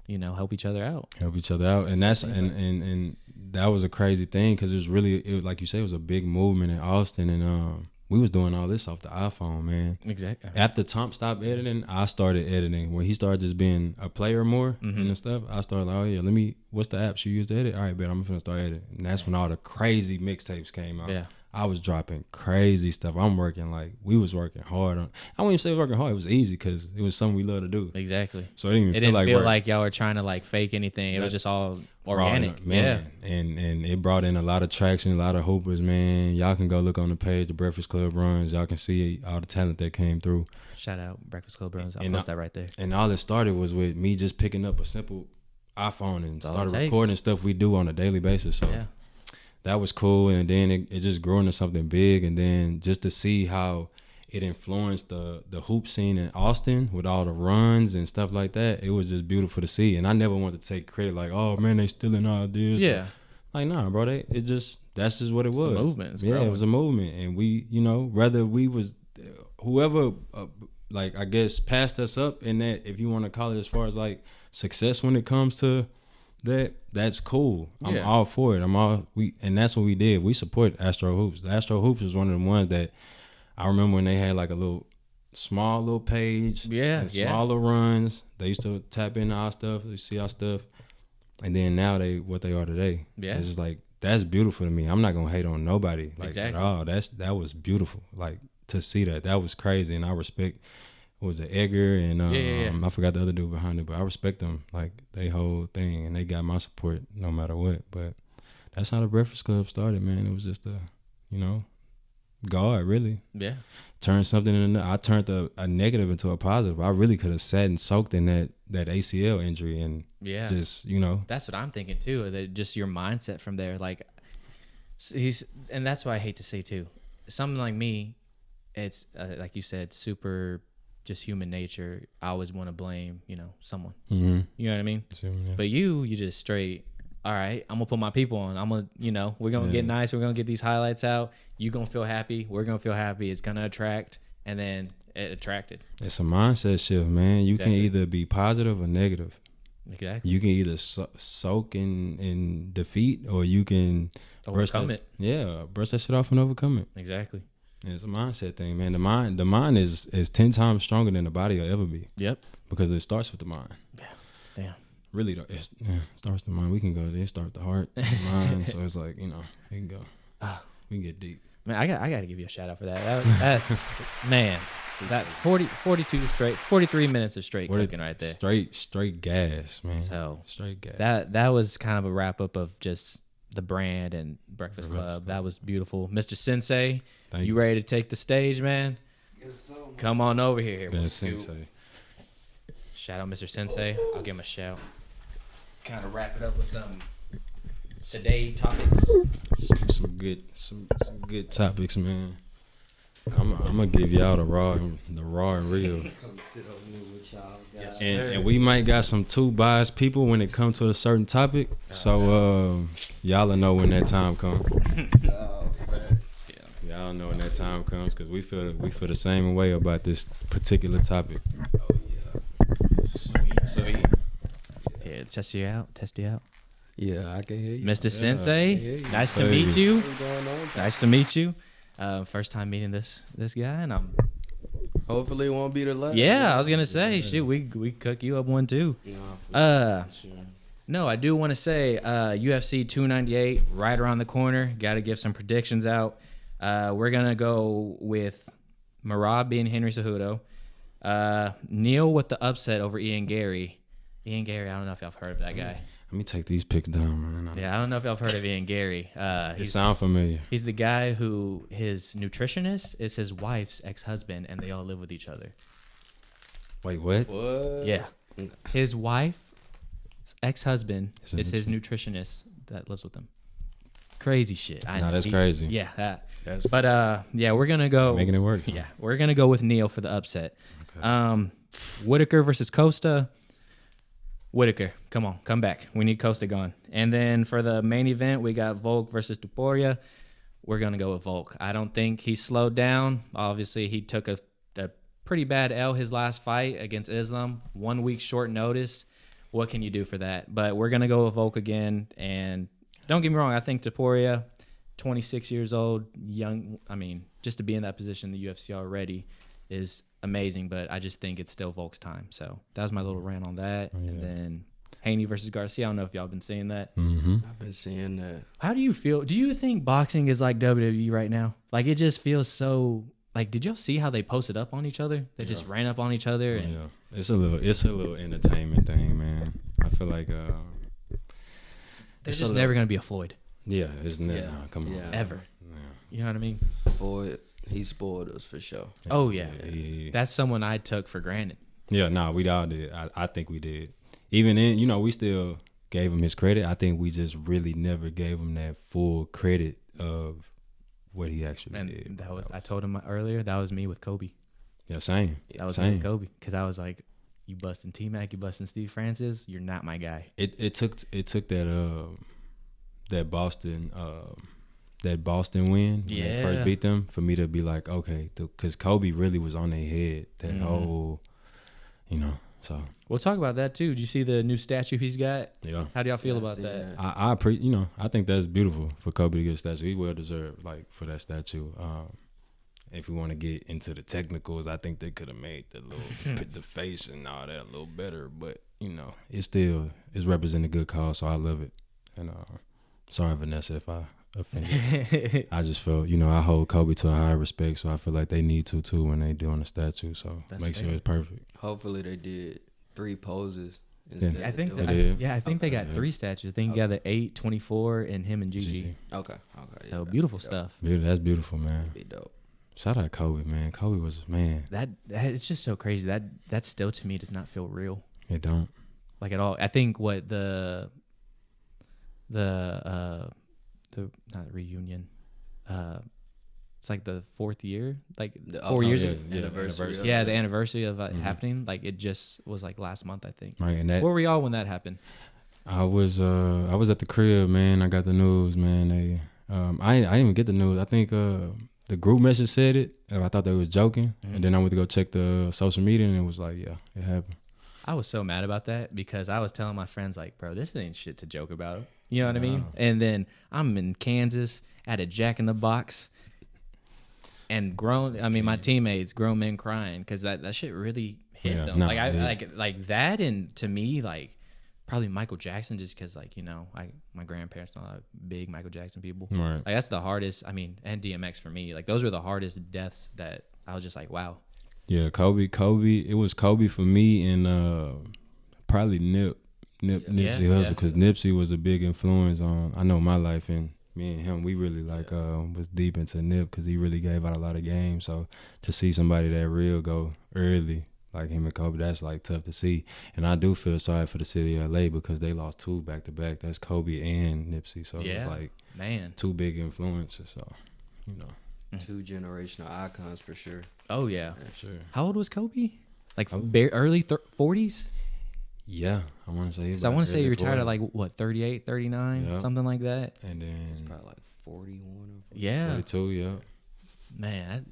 help each other out. And that's and that was a crazy thing because it was like you say, it was a big movement in Austin, and we was doing all this off the iPhone, man. Exactly. After Tom stopped editing, I started editing. When he started just being a player more and stuff, I started like, oh yeah, what's the apps you use to edit? All right, bet I'm finna start editing. And that's when all the crazy mixtapes came out. Yeah. I was dropping crazy stuff. We was working hard on. I wouldn't even say working hard. It was easy because it was something we love to do. Exactly. So it didn't feel work. like y'all were trying to like fake anything. It was just all organic. Man. Yeah. And it brought in a lot of traction, a lot of hoopers, man. Y'all can go look on the page, the Breakfast Club runs. Y'all can see all the talent that came through. Shout out Breakfast Club runs. I'll post that right there. And all it started was with me just picking up a simple iPhone and started recording stuff we do on a daily basis. So that was cool, and then it just grew into something big, and then just to see how it influenced the hoop scene in Austin with all the runs and stuff like that, it was just beautiful to see. And I never wanted to take credit like, oh man, they stealing our ideas. Yeah. Like, nah, bro, that's just what it was. The movement. It was a movement, and we, whether we was whoever, like I guess passed us up in that, if you want to call it, as far as like success when it comes to that's cool. I'm all for it. And that's what we did. We support Astro Hoops. The Astro Hoops was one of the ones that I remember when they had like a small little page. Yeah. Smaller runs. They used to tap into our stuff. They see our stuff. And then now what they are today. Yeah. It's just like, that's beautiful to me. I'm not gonna hate on nobody at all. That was beautiful. Like to see that was crazy. And I respect was it Edgar and I forgot the other dude behind it, but I respect them, like they whole thing, and they got my support no matter what. But that's how the Breakfast Club started, man. It was just God, really. Yeah. Turned something into, I turned a negative into a positive. I really could have sat and soaked in that ACL injury and just, That's what I'm thinking too. That just your mindset from there, like and that's what I hate to say too. Something like me, it's like you said, super. Just human nature. I always want to blame, someone. Mm-hmm. You know what I mean? Sure, yeah. But you just straight, all right, I'm going to put my people on. I'm going to, we're going to get nice. We're going to get these highlights out. You going to feel happy. We're going to feel happy. It's going to attract. And then it attracted. It's a mindset shift, man. You can either be positive or negative. Exactly. You can either soak in defeat, or you can overcome it. Yeah, brush that shit off and overcome it. Exactly. It's a mindset thing, man. The mind is 10 times stronger than the body will ever be. Yep. Because it starts with the mind. Yeah. Damn. Really, it starts with the mind. We can go there, start with the heart, the mind. So it's like, we can go. We can get deep. Man, I got to give you a shout out for that. Man, that 42 straight, 43 minutes of straight cooking right there. Straight gas, man. So straight gas. That was kind of a wrap up of just the brand and Breakfast Club. That was beautiful. Mr. Sensei, you ready to take the stage, man? Yes, sir. Come on over here. Sensei. Shout out Mr. Sensei. I'll give him a shout. Kind of wrap it up with some today topics. Some good topics, man. I'm gonna give y'all the raw and real. Come sit over with y'all. Yes, and we might got some too biased people when it comes to a certain topic. So y'all will know when that time comes. Y'all know when that time comes, because we feel the same way about this particular topic. Oh yeah. Sweet. Yeah, test you out. Yeah, I can hear you. Mr. Sensei, nice to meet you. Nice to meet you. First time meeting this guy, and I'm. Hopefully, it won't be the last. Yeah, I was gonna say, shoot, we cook you up one too. No, sure. No, I do want to say, UFC 298 right around the corner. Got to give some predictions out. We're gonna go with Merab being Henry Cejudo. Neil with the upset over Ian Gary. Ian Gary, I don't know if y'all have heard of that guy. Let me take these pics down, man. Yeah, I don't know if y'all have heard of Ian Gary. It sound familiar. He's the guy who his nutritionist is his wife's ex-husband, and they all live with each other. Wait, what? What? Yeah. His wife's ex-husband is his nutritionist that lives with him. Crazy shit. That's crazy. Yeah, that. But we're gonna go making it work. Yeah, we're gonna go with Neil for the upset. Okay. Whitaker versus Costa. Whitaker, come back. We need Costa gone. And then for the main event, we got Volk versus Topuria. We're gonna go with Volk. I don't think he slowed down. Obviously, he took a pretty bad L his last fight against Islam. 1 week short notice. what can you do for that? But we're gonna go with Volk again. And don't get me wrong, I think Topuria, 26 years old, young. I mean, just to be in that position in the UFC already is amazing. But I just think it's still Volk's time. So that was my little rant on that. Oh, yeah. And then Haney versus Garcia. I don't know if y'all been seeing that. Mm-hmm. I've been seeing that. How do you feel? Do you think boxing is like WWE right now? Like, it just feels so. Like, did y'all see how they posted up on each other? They just ran up on each other. And Yeah, it's a little entertainment thing, man. I feel like there's just never gonna be a Floyd. Yeah, it's never. Yeah. Nah, come on, Yeah. Ever. Yeah. You know what I mean? Boy, he spoiled us for sure. Oh yeah. Yeah. That's someone I took for granted. Yeah, nah, we all did. I think we did. Even then, we still gave him his credit. I think we just really never gave him that full credit of what he actually And did. that was, I told him earlier, that was me with Kobe. Yeah, same. That was me with Kobe, because I was like, you busting T-Mac, you busting Steve Francis, you're not my guy. It took that Boston win when they first beat them for me to be like, okay, because Kobe really was on their head that whole, so. We'll talk about that too. Did you see the new statue he's got? Yeah. How do y'all feel Yeah, about I see that? that. I think that's beautiful for Kobe to get a statue. He well deserved, like, for that statue. If we want to get into the technicals, I think they could have made the little the face and all that a little better. But it's representing a good cause, so I love it. And sorry, Vanessa, if I offended. I just felt, I hold Kobe to a high respect, so I feel like they need to too when they doing a statue. So That's make sure fair. it's perfect. Hopefully they did 3 poses. I think They did. I think they got 3 statues. I think you got the 8, 24, and him and Gigi. Okay. So Yeah, beautiful that'd be dope. stuff. That's beautiful, man. Be dope. Shout out Kobe, man. Kobe was, man. That it's just so crazy. That still to me does not feel real, It don't. like at all. I think what the not reunion, it's like the 4th year, like 4 years yeah, ago. Anniversary. Yeah, the anniversary of it happening. Like, it just was like last month, I think. Right, and that Where were y'all when that happened? I was at the crib, man. I got the news, man. They I didn't even get the news. I think the group message said it. I thought they was joking, and then I went to go check the social media, and it was like, yeah, it happened. I was so mad about that because I was telling my friends, like, bro, this ain't shit to joke about. You know what I mean? And then I'm in Kansas at a Jack in the Box, and my teammates, grown men crying because that shit really hit them. No, like that, and to me, like, probably Michael Jackson, just because, like, my grandparents are not big Michael Jackson people. Right. Like, that's the hardest. I mean, and DMX for me, like, those were the hardest deaths that I was just like, wow. Yeah, Kobe. It was Kobe for me, and probably Nipsey Hussle, because Nipsey was a big influence on my life, and me and him, we really was deep into Nip because he really gave out a lot of games. So to see somebody that real go early like him and Kobe, that's like tough to see. And I do feel sorry for the city of LA because they lost 2 back to back. That's Kobe and Nipsey. So it was like 2 big influences. So 2 generational icons for sure. Oh yeah, sure. How old was Kobe? Like early 40s? Yeah, I want to say. Because I want to say he retired at like what, 38, 39, something like that. And then Probably like 41 or 42. Yeah. Man,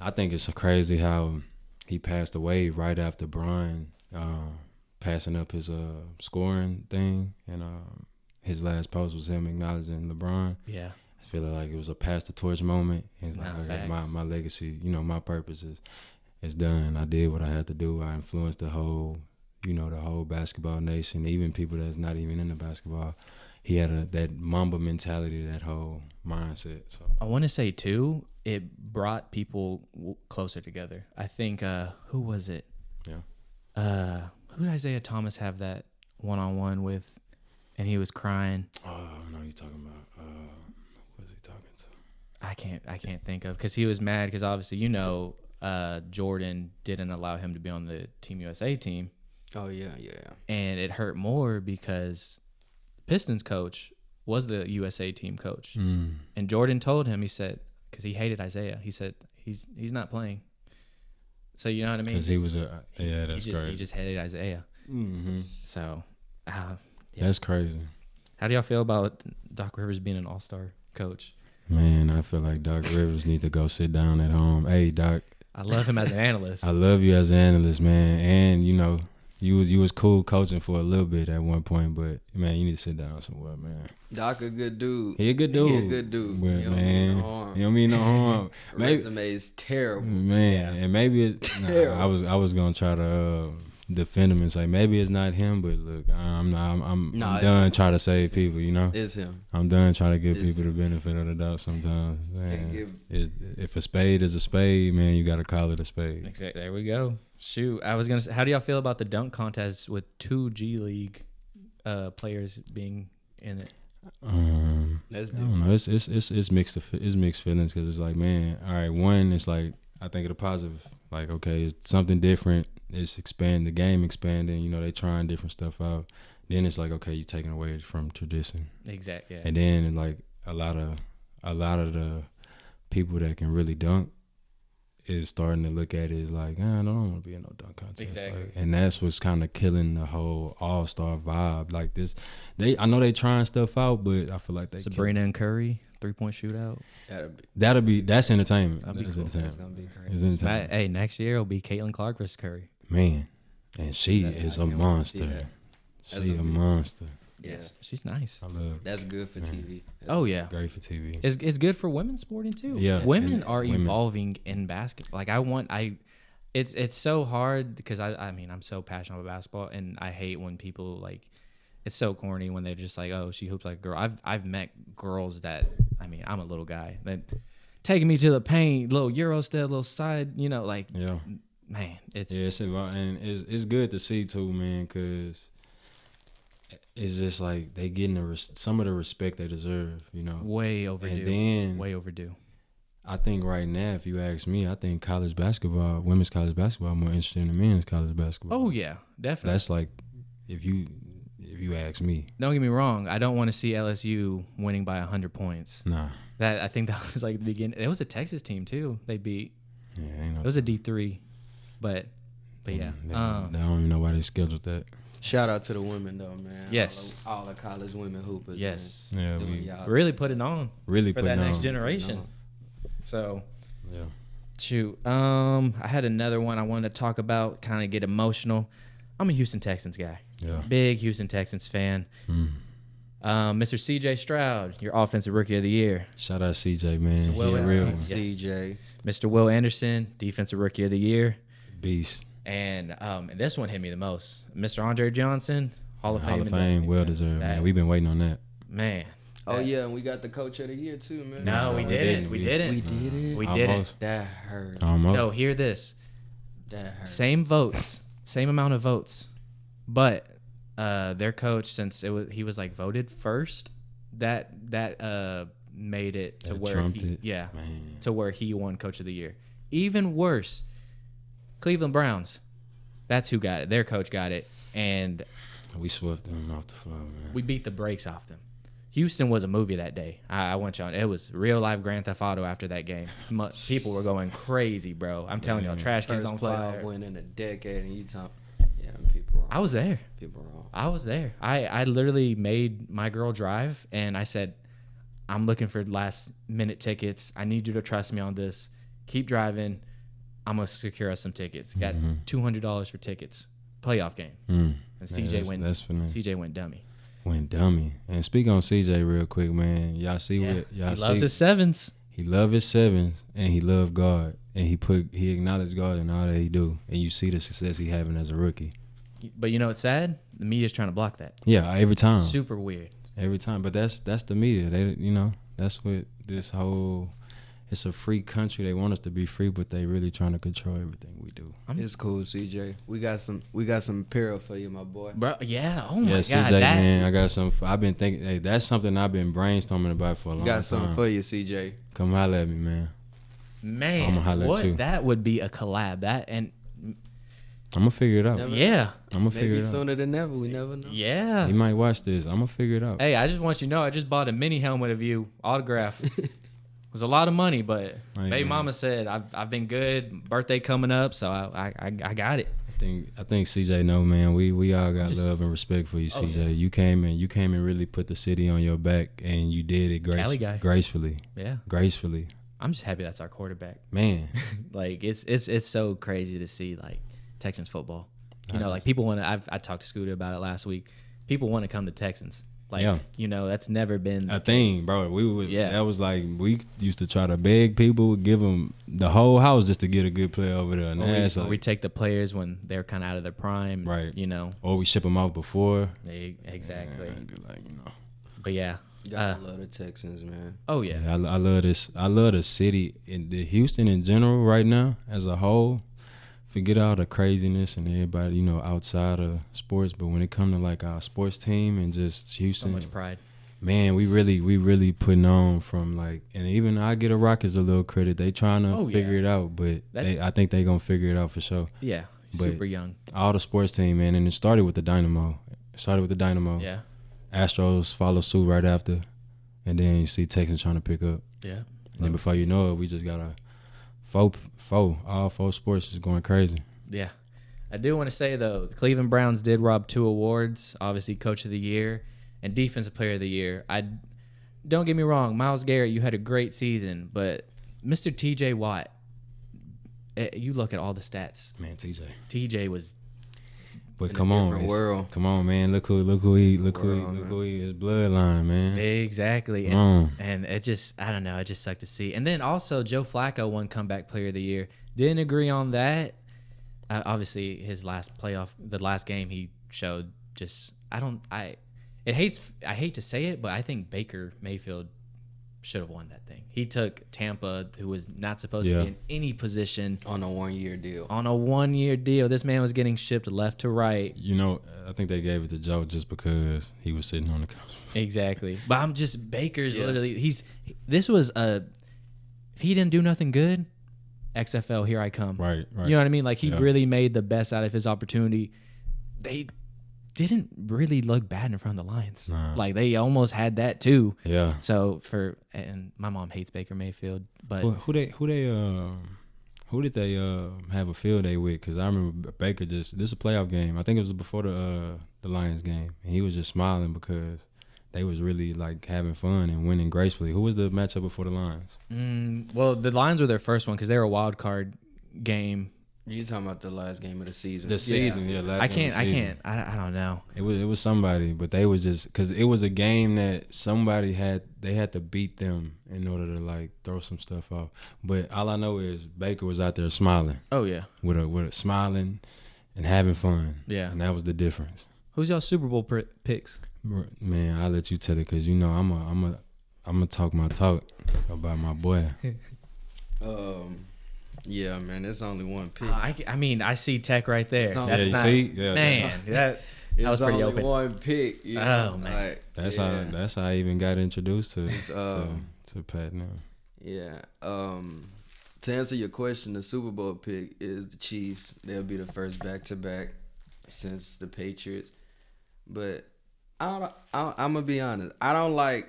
I think it's so crazy how he passed away right after Brian passing up his scoring thing, and his last post was him acknowledging LeBron. Yeah. I feel like it was a pass the torch moment. And it's Nah, like, okay, my legacy, my purpose is done. I did what I had to do. I influenced the whole basketball nation, even people that's not even into basketball. He had that Mamba mentality, that whole mindset. So I want to say too, it brought people closer together. I think who was it? Yeah. Who did Isaiah Thomas have that one-on-one with, and he was crying? Oh, I know you're talking about. Who was he talking to? I can't think of, because he was mad because obviously Jordan didn't allow him to be on the Team USA team. Oh yeah. And it hurt more because Pistons coach was the USA team coach. And Jordan told him, he said, because he hated Isaiah, he said he's not playing. So you know what I mean? Because he was that's great. He just hated Isaiah. Mm-hmm. So that's crazy. How do y'all feel about Doc Rivers being an all-star coach? Man, I feel like Doc Rivers need to go sit down at home. Hey, Doc. I love him as an analyst. I love you as an analyst, man. And, You was cool coaching for a little bit at one point, but man, you need to sit down somewhere, man. Doc a good dude. He a good dude. He a good dude. But He don't man, mean no harm. he don't mean no harm. Resume is terrible. Man, and maybe it's Terrible. I was gonna try to defend him and say maybe it's not him, but look, I'm done trying to save people, you know. It's him. I'm done trying to give people the benefit of the doubt sometimes. Man, if a spade is a spade, man, you gotta call it a spade. Exactly. There we go. Shoot, I was gonna say, how do y'all feel about the dunk contest with 2 G League players being in it? That's I don't know. It's mixed. It's mixed feelings because it's like, man, all right. One, it's like I think of the positive. Like, okay, it's something different. It's the game expanding. You know, they trying different stuff out. Then it's like, okay, you taking away from tradition. Exactly. Yeah. And then like a lot of the people that can really dunk is starting to look at it as like, I don't want to be in no dunk contest. Exactly. Like, and that's what's kind of killing the whole all-star vibe. Like this, I know they trying stuff out, but I feel like they Sabrina and Curry 3-point shootout. That's entertainment. That'd be That's cool. entertainment. That's gonna be crazy. It's entertainment. Hey, next year it'll be Caitlin Clark versus Curry. Man, and she is a monster. That's She a gonna be- monster. Yeah, She's nice. I love. that's good for TV. Oh yeah. Great for TV. It's good for women's sporting too. Yeah, women and are women. evolving in basketball. Like it's so hard because I mean I'm so passionate about basketball and I hate when people like it's so corny when they're just like, oh, she hoops like a girl. I've met girls that I mean I'm a little guy that taking me to the paint, little Euro step, little side, you know, like Yeah, man, it's and it's good to see too, man, because it's just like they getting some of the respect they deserve, you know. way overdue. And then way overdue. I think right now, if you ask me, I think women's college basketball, more interesting than men's college basketball. Oh yeah, definitely. That's like if you ask me. Don't get me wrong. I don't want to see LSU winning by 100 points. Nah. I think that was like the beginning. It was a Texas team too. They beat. Yeah, ain't no. It was a D3, but yeah. They don't even know why they scheduled that. Shout out to the women though, man. Yes. all the college women hoopers. Yes. Yeah, man. Doing we y'all- Really put it on really for putting that next on. generation. So Yeah. shoot. I had another one I wanted to talk about. Kind of get emotional. I'm a Houston Texans guy. Yeah. Big Houston Texans fan. Mr. C.J. Stroud, your offensive rookie of the year. Shout out CJ, man. So Will He a Anderson. real one. Yes. CJ. Mr. Will Anderson, defensive rookie of the year. Beast. And this one hit me the most. Mr. Andre Johnson, Hall of Fame. Hall of Fame, well deserved, man. We've been waiting on that. Man. Oh yeah, and we got the coach of the year too, man. No, we didn't. We didn't. We did it. We didn't. Almost. That hurt. Almost. No, hear this. That hurt. Same votes, same amount of votes, but their coach, since he was like voted first, that made it to That where trumped he it. yeah Man. to where he won Coach of the Year. Even worse, Cleveland Browns. That's who got it. Their coach got it, and We swept them off the floor, man. we beat the brakes off them. Houston was a movie that day. I want y'all. It was real life Grand Theft Auto after that game. People were going crazy, bro. I'm telling y'all, trash cans First on playoff fire. win in a decade, and you talk. Yeah, them people wrong. I was there. People wrong. I was there. I literally made my girl drive, and I said, I'm looking for last minute tickets. I need you to trust me on this. Keep driving. I'm gonna secure us some tickets. Got $200 for tickets. Playoff game. And CJ went. That's finesse. CJ went dummy. Went dummy. And speak on CJ real quick, man. Y'all see what y'all He see. loves his sevens. He love his sevens, and he love God, and he acknowledged God in all that he do, and you see the success he having as a rookie. But you know what's sad? The media's trying to block that. Yeah, every time, Super weird. every time. But that's the media. They that's what this whole. It's a free country. They want us to be free, but they really trying to control everything we do. It's cool, CJ. We got some apparel for you, my boy. Bro, yeah. Oh my Yeah, God. CJ, man, I got some. I've been thinking. Hey, that's something I've been brainstorming about for a long time. Got something for you, CJ. Come holler at me, man. Man, I'ma holler at you. what that would be a collab. That and I'm gonna figure it out. Never- yeah, I'm gonna figure Maybe it out. sooner than never. We never know. yeah. He might watch this. I'm gonna figure it out. Hey, I just want you to know I just bought a mini helmet of you, autograph. It was a lot of money, but Hey, baby man. mama said I've been good. Birthday coming up, so I got it. I think CJ know, man. We all got love and respect for you, Oh, CJ. yeah. You came and really put the city on your back, and you did it Cali guy. gracefully. Yeah, Gracefully, I'm just happy that's our quarterback. man. Like it's so crazy to see like Texans football. You know, like people want to. I talked to Scooter about it last week. People want to come to Texans. Like, you know, that's never been a thing, bro. That was like, we used to try to beg people, give them the whole house just to get a good player over there. And we take the players when they're kind of out of their prime, right? You know, or we ship them off before. Exactly. Like, you know. But yeah, I love the Texans, man. Oh yeah, I love this. I love the city, in the Houston in general right now as a whole. Forget all the craziness and everybody, you know, outside of sports, but when it comes to like our sports team and just Houston, so much pride. Man, we really putting on from like, and even I get a Rockets a little credit. They trying to figure it out, but I think they gonna figure it out for sure. Yeah, super young. All the sports team, man, and it started with the Dynamo. Yeah. Astros follow suit right after, and then you see Texans trying to pick up. Yeah. And then before you know it, we just got all four sports is going crazy. Yeah. I do want to say, though, the Cleveland Browns did rob 2 awards, obviously Coach of the Year and Defensive Player of the Year. Don't get me wrong, Myles Garrett, you had a great season, but Mr. T.J. Watt, you look at all the stats. Man, TJ was. But come on, man. Look who he is, bloodline, man. Exactly. And it just, I don't know, it just sucked to see. And then also Joe Flacco won Comeback Player of the Year. Didn't agree on that. Obviously, his last the last game he showed just, I hate to say it, but I think Baker Mayfield should have won that thing. He took Tampa, who was not supposed to be in any position. On a 1-year deal. This man was getting shipped left to right. You know, I think they gave it to Joe just because he was sitting on the couch. Exactly. But Baker's literally, if he didn't do nothing good, XFL, here I come. Right. You know what I mean? Like, he really made the best out of his opportunity. They didn't really look bad in front of the Lions. Nah. Like, they almost had that too. Yeah. So and my mom hates Baker Mayfield, but who did they have a field day with? Because I remember Baker this is a playoff game. I think it was before the Lions game, and he was just smiling because they was really like having fun and winning gracefully. Who was the matchup before the Lions? Well, the Lions were their first one because they were a wild card game. You talking about the last game of the season? Last game of the season. I don't know. It was somebody, but they was just, because it was a game that somebody had to beat them in order to like throw some stuff off. But all I know is Baker was out there smiling. Oh yeah, with a smiling and having fun. Yeah, and that was the difference. Who's y'all Super Bowl picks? Man, I'll let you tell it because you know I'm gonna talk my talk about my boy. Yeah, man, it's only one pick. I see Tech right there. That's that was pretty open. One pick. You know? Man, that's how I even got introduced to Pat now. Yeah. To answer your question, the Super Bowl pick is the Chiefs. They'll be the first back-to-back since the Patriots. But I'm gonna be honest. I don't like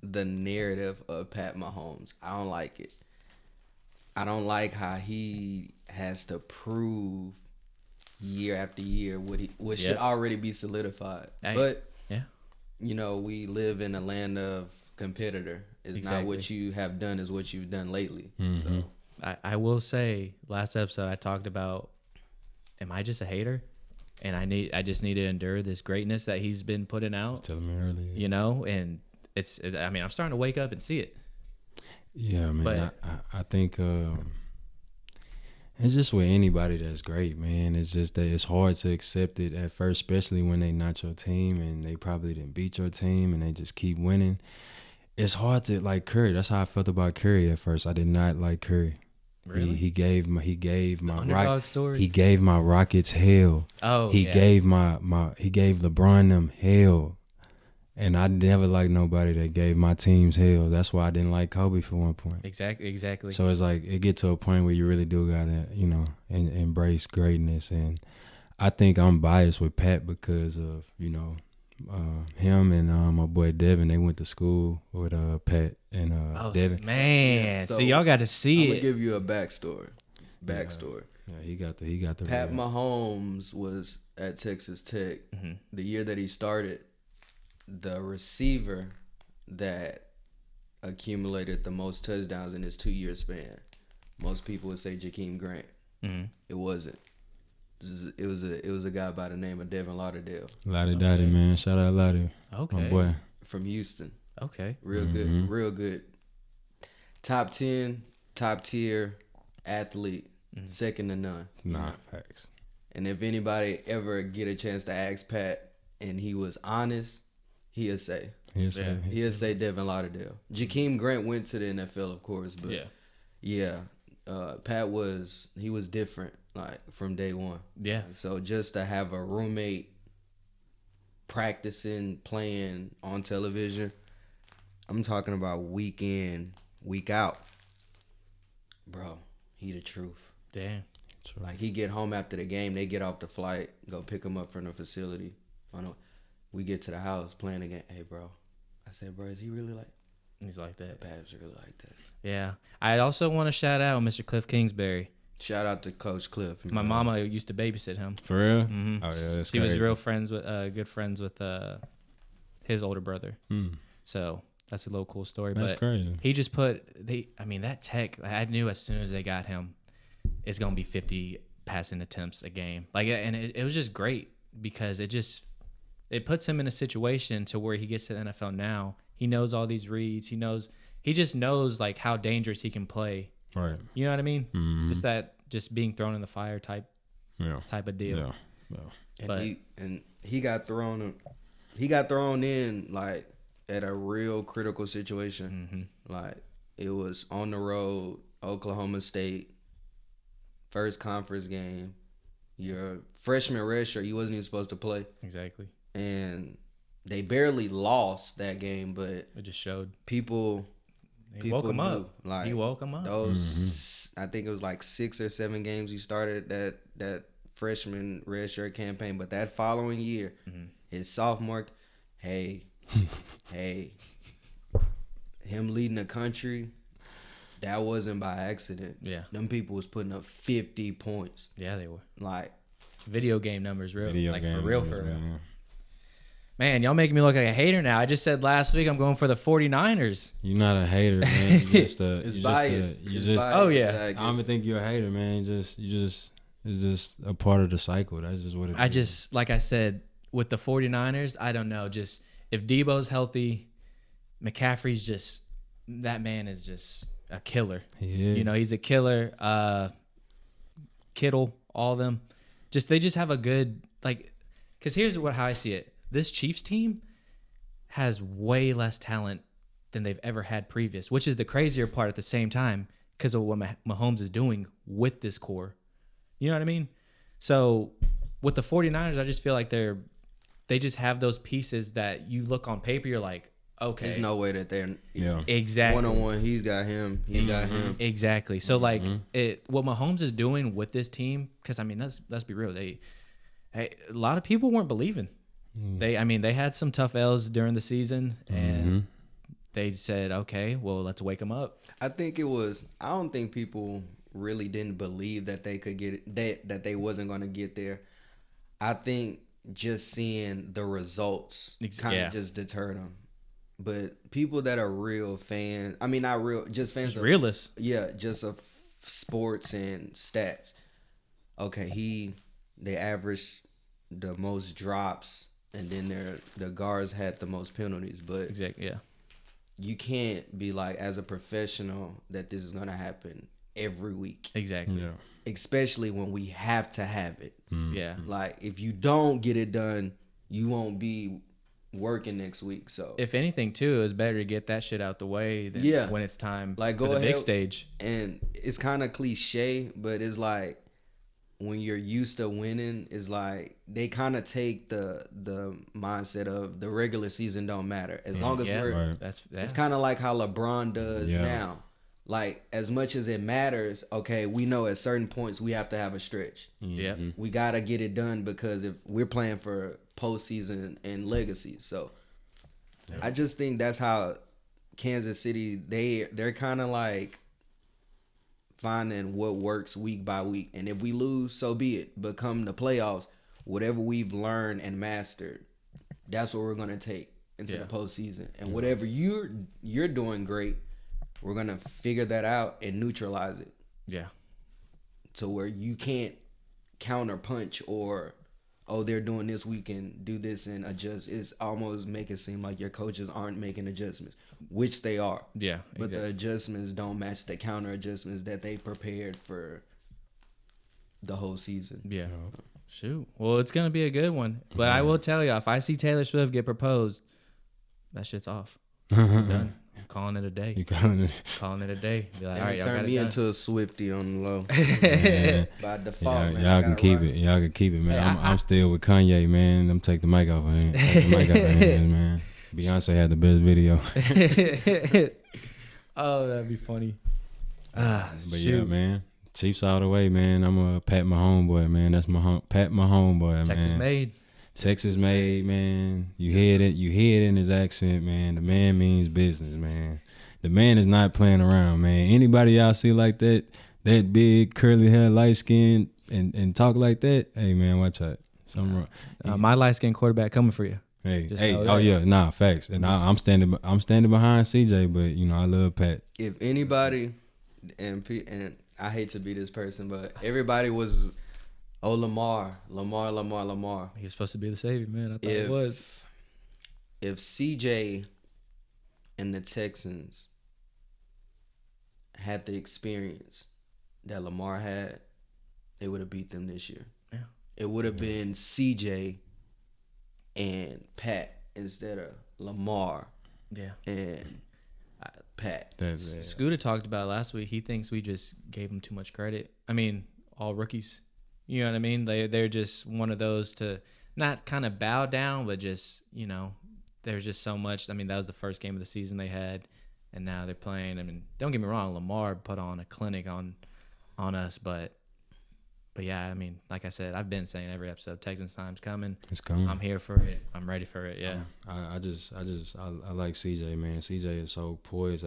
the narrative of Pat Mahomes. I don't like it. I don't like how he has to prove year after year what should already be solidified. But you know, we live in a land of competitor. It's not what you have done, is what you've done lately. Mm-hmm. So I will say, last episode I talked about, am I just a hater? And I just need to endure this greatness that he's been putting out. Telling me earlier. You know, and I'm starting to wake up and see it. Yeah, man. But I think it's just with anybody that's great, man. It's just that it's hard to accept it at first, especially when they not your team and they probably didn't beat your team and they just keep winning. It's hard to like Curry. That's how I felt about Curry at first. I did not like Curry. Really? He gave my Rockets hell. Oh, he gave he gave LeBron them hell. And I never liked nobody that gave my teams hell. That's why I didn't like Kobe for one point. Exactly. So it's like, it get to a point where you really do gotta, you know, embrace greatness. And I think I'm biased with Pat because of, you know, him and my boy Devin. They went to school with Pat and Devin. Man, so y'all got to see I'm it. gonna give you a backstory. Yeah, he got the Pat Mahomes was at Texas Tech the year that he started. The receiver that accumulated the most touchdowns in his 2-year span, most people would say Jakeem Grant. Mm-hmm. It wasn't. It was a guy by the name of Devin Lauderdale. Lottie Dottie, man. Shout out Lottie. Okay. My boy. From Houston. Okay. Real good. Top 10, top tier athlete, second to none. Nah, facts. And if anybody ever get a chance to ask Pat and he was honest, he'll say Devin Lauderdale. Jakeem Grant went to the NFL, of course, but Pat was different, like, from day one. Yeah. So just to have a roommate practicing, playing on television, I'm talking about week in, week out. Bro, he the truth. Damn. True. Like, he get home after the game, they get off the flight, go pick him up from the facility. We get to the house playing again. Hey, bro. I said, bro, is he really like? He's like that. Pat's really like that. Yeah. I also want to shout out Mr. Cliff Kingsbury. Shout out to Coach Cliff. My mama used to babysit him. For real? Mm-hmm. Oh yeah, that's She crazy. was real friends with, good friends with his older brother. So that's a little cool story. That's crazy. He just that tech, I knew as soon as they got him, it's gonna be 50 passing attempts a game. Like, and it was just great because it puts him in a situation to where he gets to the NFL now. He knows all these reads. He just knows like how dangerous he can play. Right. You know what I mean? Mm-hmm. Just being thrown in the fire type of deal. Yeah. He got thrown in like at a real critical situation. Like, it was on the road, Oklahoma State, first conference game. Your freshman redshirt, you wasn't even supposed to play. Exactly. And they barely lost that game, but It just showed. people woke him knew. up. Like, He woke him up. Those, I think it was like 6 or 7 games he started that freshman redshirt campaign, but that following year, his sophomore, hey, him leading the country, that wasn't by accident. Yeah. Them people was putting up 50 points. Yeah, they were. Like, Video game numbers, real. Video like, game for real, numbers, man. Man, y'all making me look like a hater now. I just said last week I'm going for the 49ers. You're not a hater, man. You just it's biased. Oh, yeah. Like, I don't even think you're a hater, man. It's just a part of the cycle. That's just what it is. Like I said, with the 49ers, I don't know. Just if Debo's healthy, McCaffrey's that man is just a killer. Yeah. You know, he's a killer. Kittle, all of them. They just have a good, like, because here's how I see it. This Chiefs team has way less talent than they've ever had previous, which is the crazier part at the same time because of what Mahomes is doing with this core. You know what I mean? So with the 49ers, I just feel like they just have those pieces that you look on paper, you're like, okay. There's no way that they're Exactly. one-on-one. He's got him. He's got him. Exactly. So like what Mahomes is doing with this team, because I mean let's be real, a lot of people weren't believing. They had some tough L's during the season, and they said, okay, well, let's wake them up. I don't think people really didn't believe that they could get it, that they wasn't going to get there. I think just seeing the results kind of just deterred them. But people that are real fans, I mean, not real, just fans of realists. Yeah, just of sports and stats. Okay, they averaged the most drops, and then the guards had the most penalties. But exactly, yeah, you can't be like, as a professional, that this is gonna happen every week. Exactly. Yeah. Especially when we have to have it. Yeah. Like, if you don't get it done, you won't be working next week. So if anything, too, it's better to get that shit out the way than when it's time like for go the ahead, big stage. And it's kind of cliche, but it's like when you're used to winning, it's like they kind of take the mindset of the regular season don't matter as long as we're. Right. It's kind of like how LeBron does now. Like, as much as it matters, okay, we know at certain points we have to have a stretch. Yeah, we gotta get it done because if we're playing for postseason and legacy, so I just think that's how Kansas City they're kind of like finding what works week by week, and if we lose, so be it. But come the playoffs, whatever we've learned and mastered, that's what we're gonna take into the postseason, and whatever you're doing great, we're gonna figure that out and neutralize it. Yeah. to where you can't counter punch or, oh, they're doing this, we can do this and adjust. It's almost make it seem like your coaches aren't making adjustments, which they are. Yeah. But the adjustments don't match the counter adjustments that they prepared for the whole season. Yeah. Shoot. Well, it's going to be a good one. But I will tell you, if I see Taylor Swift get proposed, that shit's off. I'm done. I'm calling it a day. You calling it? Calling it a day. Be like, And all right, y'all turn got me it into a Swiftie on the low. Yeah. By default, man. Y'all can keep it. Y'all can keep it, man. Hey, I'm still with Kanye, man. I'm take the mic off of him. Take the mic off of him, man. Beyonce had the best video. Oh, that'd be funny. But shoot. yeah, man. Chiefs all the way, man. I'm a Pat my homeboy, man. That's Pat my homeboy, Texas man. made. Texas made, man. You hear it. You hear it in his accent, man. The man means business, man. The man is not playing around, man. Anybody y'all see like that big curly hair, light skin, and talk like that? Hey, man, watch out. Something wrong. My light skinned quarterback coming for you. Hey, oh yeah, nah, facts. And I'm standing behind CJ, but you know I love Pat. If anybody, and I hate to be this person, but everybody was, Lamar. He was supposed to be the savior, man. I thought it was. If CJ and the Texans had the experience that Lamar had, they would have beat them this year. Yeah. It would have been CJ and Pat instead of Lamar Yeah. and Pat. Scooter talked about it last week. He thinks we just gave him too much credit. I mean, all rookies. You know what I mean? They're just one of those to not kind of bow down, but just, you know, there's just so much. I mean, that was the first game of the season they had, and now they're playing. I mean, don't get me wrong, Lamar put on a clinic on us, but yeah, I mean, like I said, I've been saying every episode, Texans time's coming. It's coming. I'm here for it. I'm ready for it. Yeah. I like CJ, man. CJ is so poised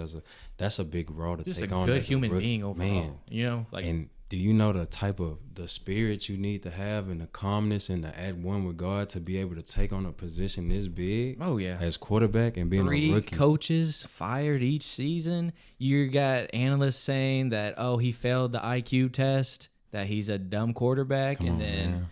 that's a big role to Just take a on. good As human a rookie. being overall. Man. You know, like. And do you know the type of the spirit you need to have and the calmness and the at one with God to be able to take on a position this big? Oh yeah. As quarterback and being 3 a rookie. coaches fired each season. You got analysts saying that, oh, he failed the IQ test, that he's a dumb quarterback, Come and on, then man.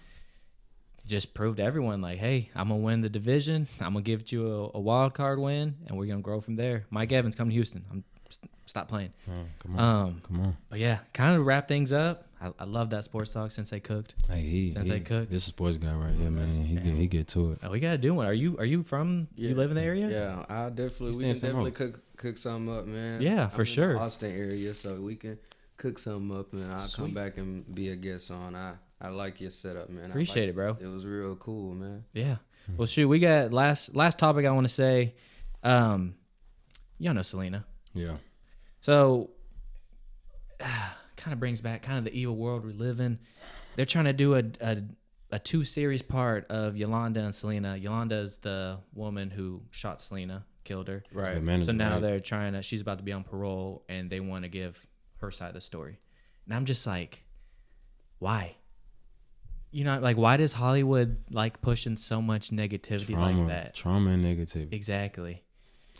just proved to everyone, like, hey, I'm going to win the division. I'm going to give you a wild card win, and we're going to grow from there. Mike Evans, come to Houston. Stop playing. Come on. But yeah, kind of wrap things up. I love that sports talk. Sensei cooked. Hey, Sensei cooked. This is a sports guy right here, man. He get to it. Oh, we got to do one. Are you from? Yeah. You live in the area? Yeah, we can definitely cook something up, man. Yeah, for sure. In the Austin area, so we can cook something up, and I'll come back and be a guest on. I like your setup, man. Appreciate it, bro. It was real cool, man. Yeah. Well, shoot, we got last topic I want to say. Y'all know Selena. Yeah. So, kind of brings back kind of the evil world we live in. They're trying to do a 2-series part of Yolanda and Selena. Yolanda is the woman who shot Selena, killed her. Right. So now they're trying to. She's about to be on parole, and they want to give her side of the story. And I'm just like, why? You know, like, why does Hollywood like pushing so much negativity like that? Trauma and negativity. Exactly.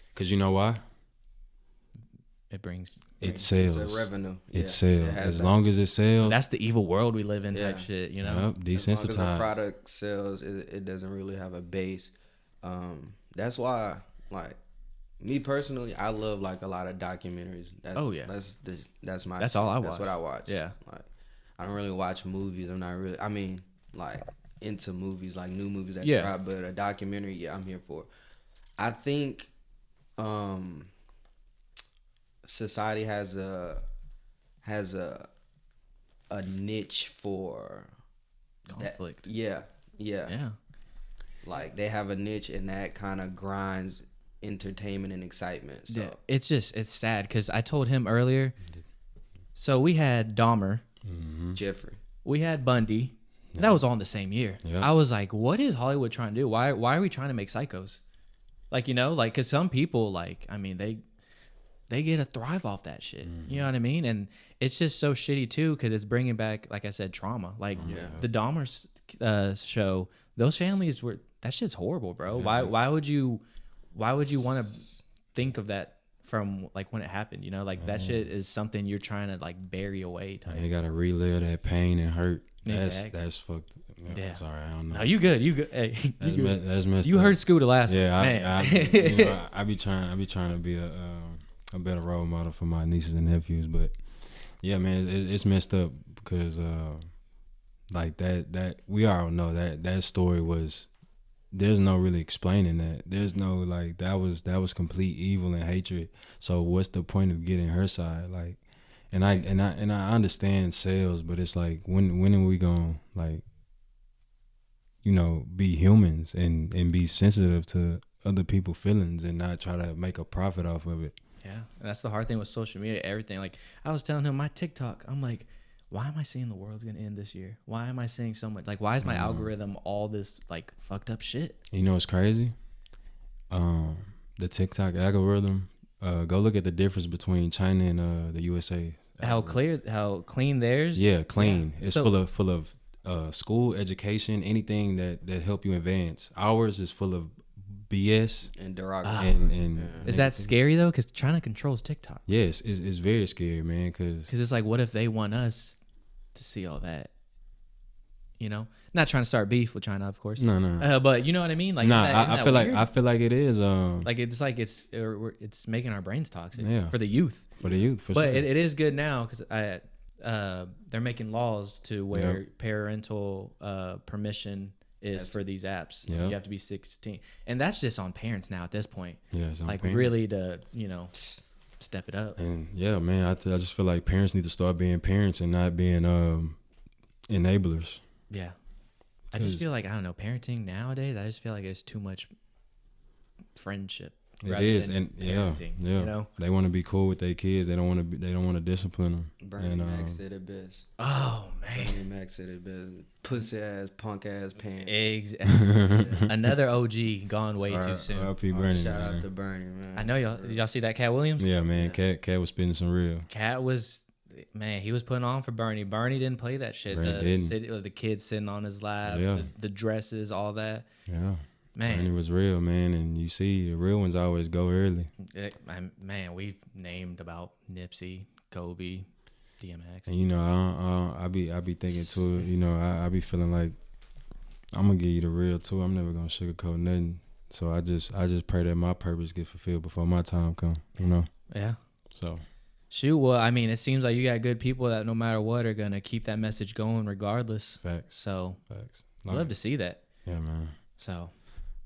Because you know why? It sells. It's a revenue. It sells. As long as it sells. That's the evil world we live in type shit, you know? Yep, desensitized. As long as the product sells, it doesn't really have a base. That's why, like, me personally, I love like a lot of documentaries. That's all I watch. That's what I watch. Yeah. Like, I don't really watch movies. I'm not really. I mean, like, into movies, like new movies that drop, but a documentary, yeah, I'm here for. I think, society has a niche for Conflict. Yeah. Like, they have a niche, and that kind of grinds entertainment and excitement. So it's sad because I told him earlier. So we had Dahmer, Jeffrey, we had Bundy. That was all in the same year. Yep. I was like, what is Hollywood trying to do? Why are we trying to make psychos? Like, you know, like, because some people, like, I mean, they get a thrive off that shit. You know what I mean? And it's just so shitty too, because it's bringing back, like I said, trauma. Like the Dahmer show, those families were, that shit's horrible, bro. Why would you want to think of that from like when it happened, you know, like that shit is something you're trying to like bury away type. You gotta relive that pain and hurt. Exactly. That's fucked. Yeah. Sorry, I don't know. No, you good. Hey, That's messed you up. heard Scooter last week, Yeah, man. I be trying to be a better role model for my nieces and nephews, but yeah, man, it's messed up because like that we all know that story was. There's no really explaining that. There's no like that was complete evil and hatred. So what's the point of getting her side? Like, and I understand sales, but it's like when are we gonna like, you know, be humans and be sensitive to other people's feelings and not try to make a profit off of it. Yeah, and that's the hard thing with social media. Everything, like I was telling him, my TikTok, I'm like, why am I seeing the world's gonna end this year? Why am I seeing so much? Like, why is my algorithm all this like fucked up shit? You know what's crazy? The TikTok algorithm. Go look at the difference between China and the USA. How clean theirs? Yeah, clean. Yeah. It's So, full of school education, anything that help you advance. Ours is full of BS and derogatory. and is that scary though? Because China controls TikTok. Yes, it's very scary, man. Because it's like, what if they want us to see all that? You know, not trying to start beef with China, of course. No. But you know what I mean? Like, I feel like it is. Like it's making our brains toxic for the youth. For the youth, for but sure. it is good now because they're making laws to where parental permission is for these apps. Yep. You have to be 16, and that's just on parents now at this point. Yeah, it's on like parents. really to step it up. And yeah, man, I just feel like parents need to start being parents and not being enablers. Yeah, I just feel like, I don't know, parenting nowadays, I just feel like it's too much friendship. It is, and yeah, you know, they want to be cool with their kids. They don't want to discipline them. Bernie Mac said it best. Oh man, Bernie Mac said it best. Pussy ass, punk ass pants. Another OG gone way too soon. R.I.P. Bernie. Shout out to Bernie, man. I know y'all see that Cat Williams? Yeah, man. Cat was spitting some real. Cat was, man, he was putting on for Bernie. Bernie didn't play that shit. The kids sitting on his lap, the dresses, all that. Yeah. Man, Bernie was real, man, and you see the real ones always go early. Man, we've named about Nipsey, Kobe, DMX, and you know, I be thinking too. You know, I be feeling like I'm gonna give you the real too. I'm never gonna sugarcoat nothing. So I just pray that my purpose get fulfilled before my time come. You know. Yeah. So. Shoot, well, I mean, it seems like you got good people that no matter what are gonna keep that message going regardless. Facts. So. Facts. I'd love to see that. Yeah, man. So.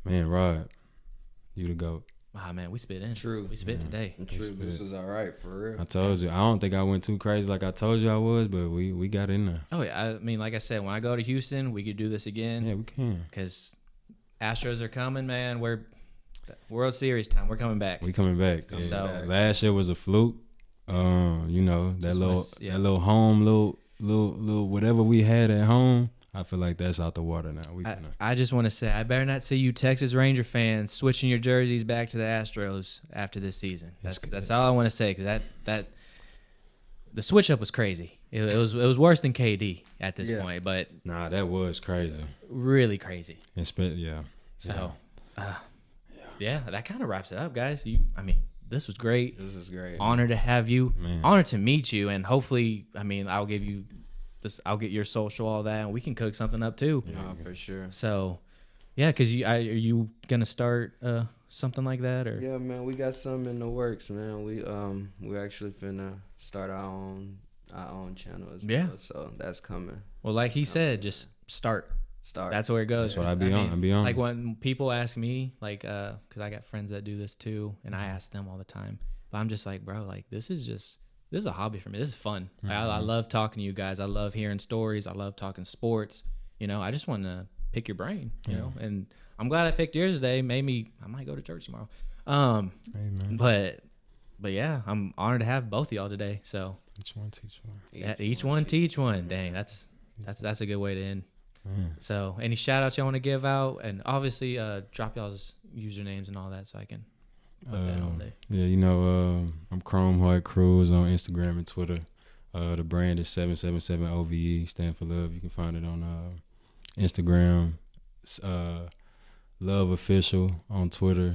Man, Rod, you the GOAT. Ah, man, we spit in. True. We spit today. True. This is all right, for real. I told you. I don't think I went too crazy like I told you I was, but we got in there. Oh, yeah. I mean, like I said, when I go to Houston, we could do this again. Yeah, we can. Because Astros are coming, man. We're World Series time. We're coming back. We coming back. So, last year was a fluke. You know, that little home, little whatever we had at home. I feel like that's out the water now. I just want to say, I better not see you Texas Ranger fans switching your jerseys back to the Astros after this season. That's all I want to say, because that the switch up was crazy. It was worse than KD at this point, but nah, that was crazy, really crazy. Yeah. So, yeah, that kind of wraps it up, guys. I mean, this was great. This is great. Honored to have you. Man. Honored to meet you, and hopefully, I mean, I'll get your social, all that, and we can cook something up too. Yeah, for sure. So, yeah, because are you gonna start something like that, or? Yeah, man, we got something in the works, man. We're actually finna start our own channel as well. So that's coming. Well, like he said, just start. That's where it goes. That's what I be on. Like when people ask me, like, because I got friends that do this too, and I ask them all the time. But I'm just like, bro, like this is a hobby for me. This is fun. Mm-hmm. I love talking to you guys. I love hearing stories. I love talking sports. You know, I just want to pick your brain, you know, and I'm glad I picked yours today. Maybe I might go to church tomorrow. Amen. But yeah, I'm honored to have both of y'all today. So each one teach one. Yeah, each one teach one. Dang, that's a good way to end. So any shout outs y'all want to give out, and obviously drop y'all's usernames and all that so I can put that on there. Yeah, you know, I'm Cruz on Instagram and Twitter. The brand is 777 OVE, stand for love. You can find it on Instagram, Love Official on Twitter,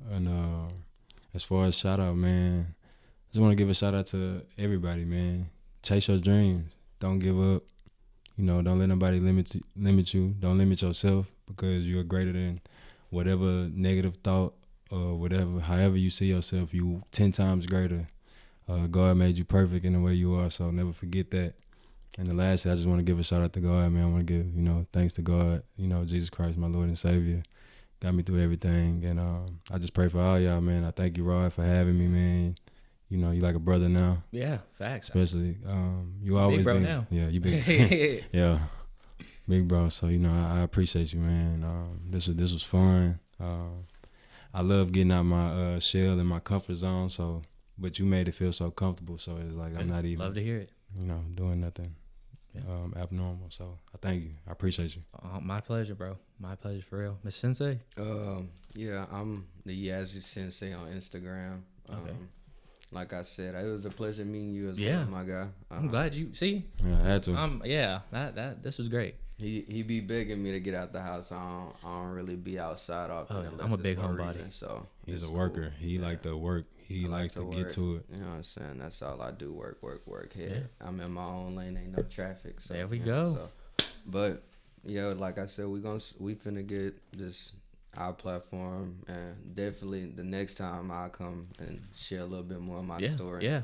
and as far as shout out, man, I just want to give a shout out to everybody, man. Chase your dreams. Don't give up. You know, don't let nobody limit you. Don't limit yourself, because you're greater than whatever negative thought or whatever. However you see yourself, you 10 times greater. God made you perfect in the way you are, so never forget that. And the last, I just want to give a shout out to God, man. I want to give, thanks to God, Jesus Christ, my Lord and Savior, got me through everything. And I just pray for all y'all, man. I thank you, Rod, for having me, man. You like a brother now. Yeah, facts. Especially, you always big bro been, now. Yeah, you big. Yeah, big bro. So I appreciate you, man. This was fun. I love getting out my shell and my comfort zone. So, but you made it feel so comfortable. So it's like I'm not even. Love to hear it. Doing nothing abnormal. So I thank you. I appreciate you. My pleasure, bro. My pleasure for real. Miss Sensei? Yeah, I'm the Yazzie Sensei on Instagram. Okay. Like I said, it was a pleasure meeting you as Yeah. well, my guy. I'm glad you see. Yeah, I had to. This was great. He be begging me to get out the house. I don't really be outside often. Oh, I'm a big homebody. So he's a worker. He like to work. He likes to get to it. You know what I'm saying? That's all I do. Work. Here, yeah. I'm in my own lane. Ain't no traffic. So there we go. But like I said, we finna get this our platform, and definitely the next time I'll come and share a little bit more of my story. Yeah.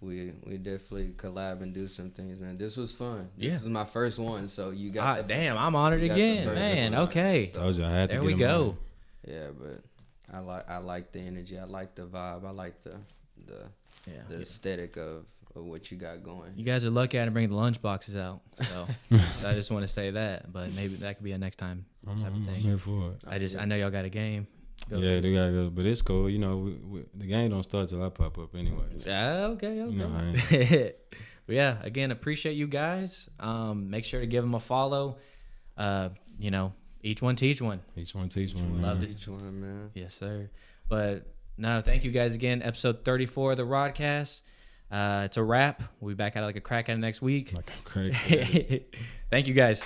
We definitely collab and do some things, man. This was fun. This is my first one, so you got. Damn, I'm honored again, man. Okay. So, told you I had to. There we go. Yeah, but I like the energy. I like the vibe. I like the aesthetic of what you got going. You guys are lucky I didn't bring the lunch boxes out, so I just want to say that. But maybe that could be a next time type of thing. I'm here for it. I know y'all got a game. They gotta go, but it's cool. The game don't start till I pop up anyway. So. Okay. But yeah, again, appreciate you guys. Make sure to give them a follow. Each one teach one. Each one teach one. Love each one, man. Yes, sir. But no, thank you guys again. Episode 34 of the Rodcast. It's a wrap. We'll be back at it like a crack at it next week. Like a crack. Thank you guys.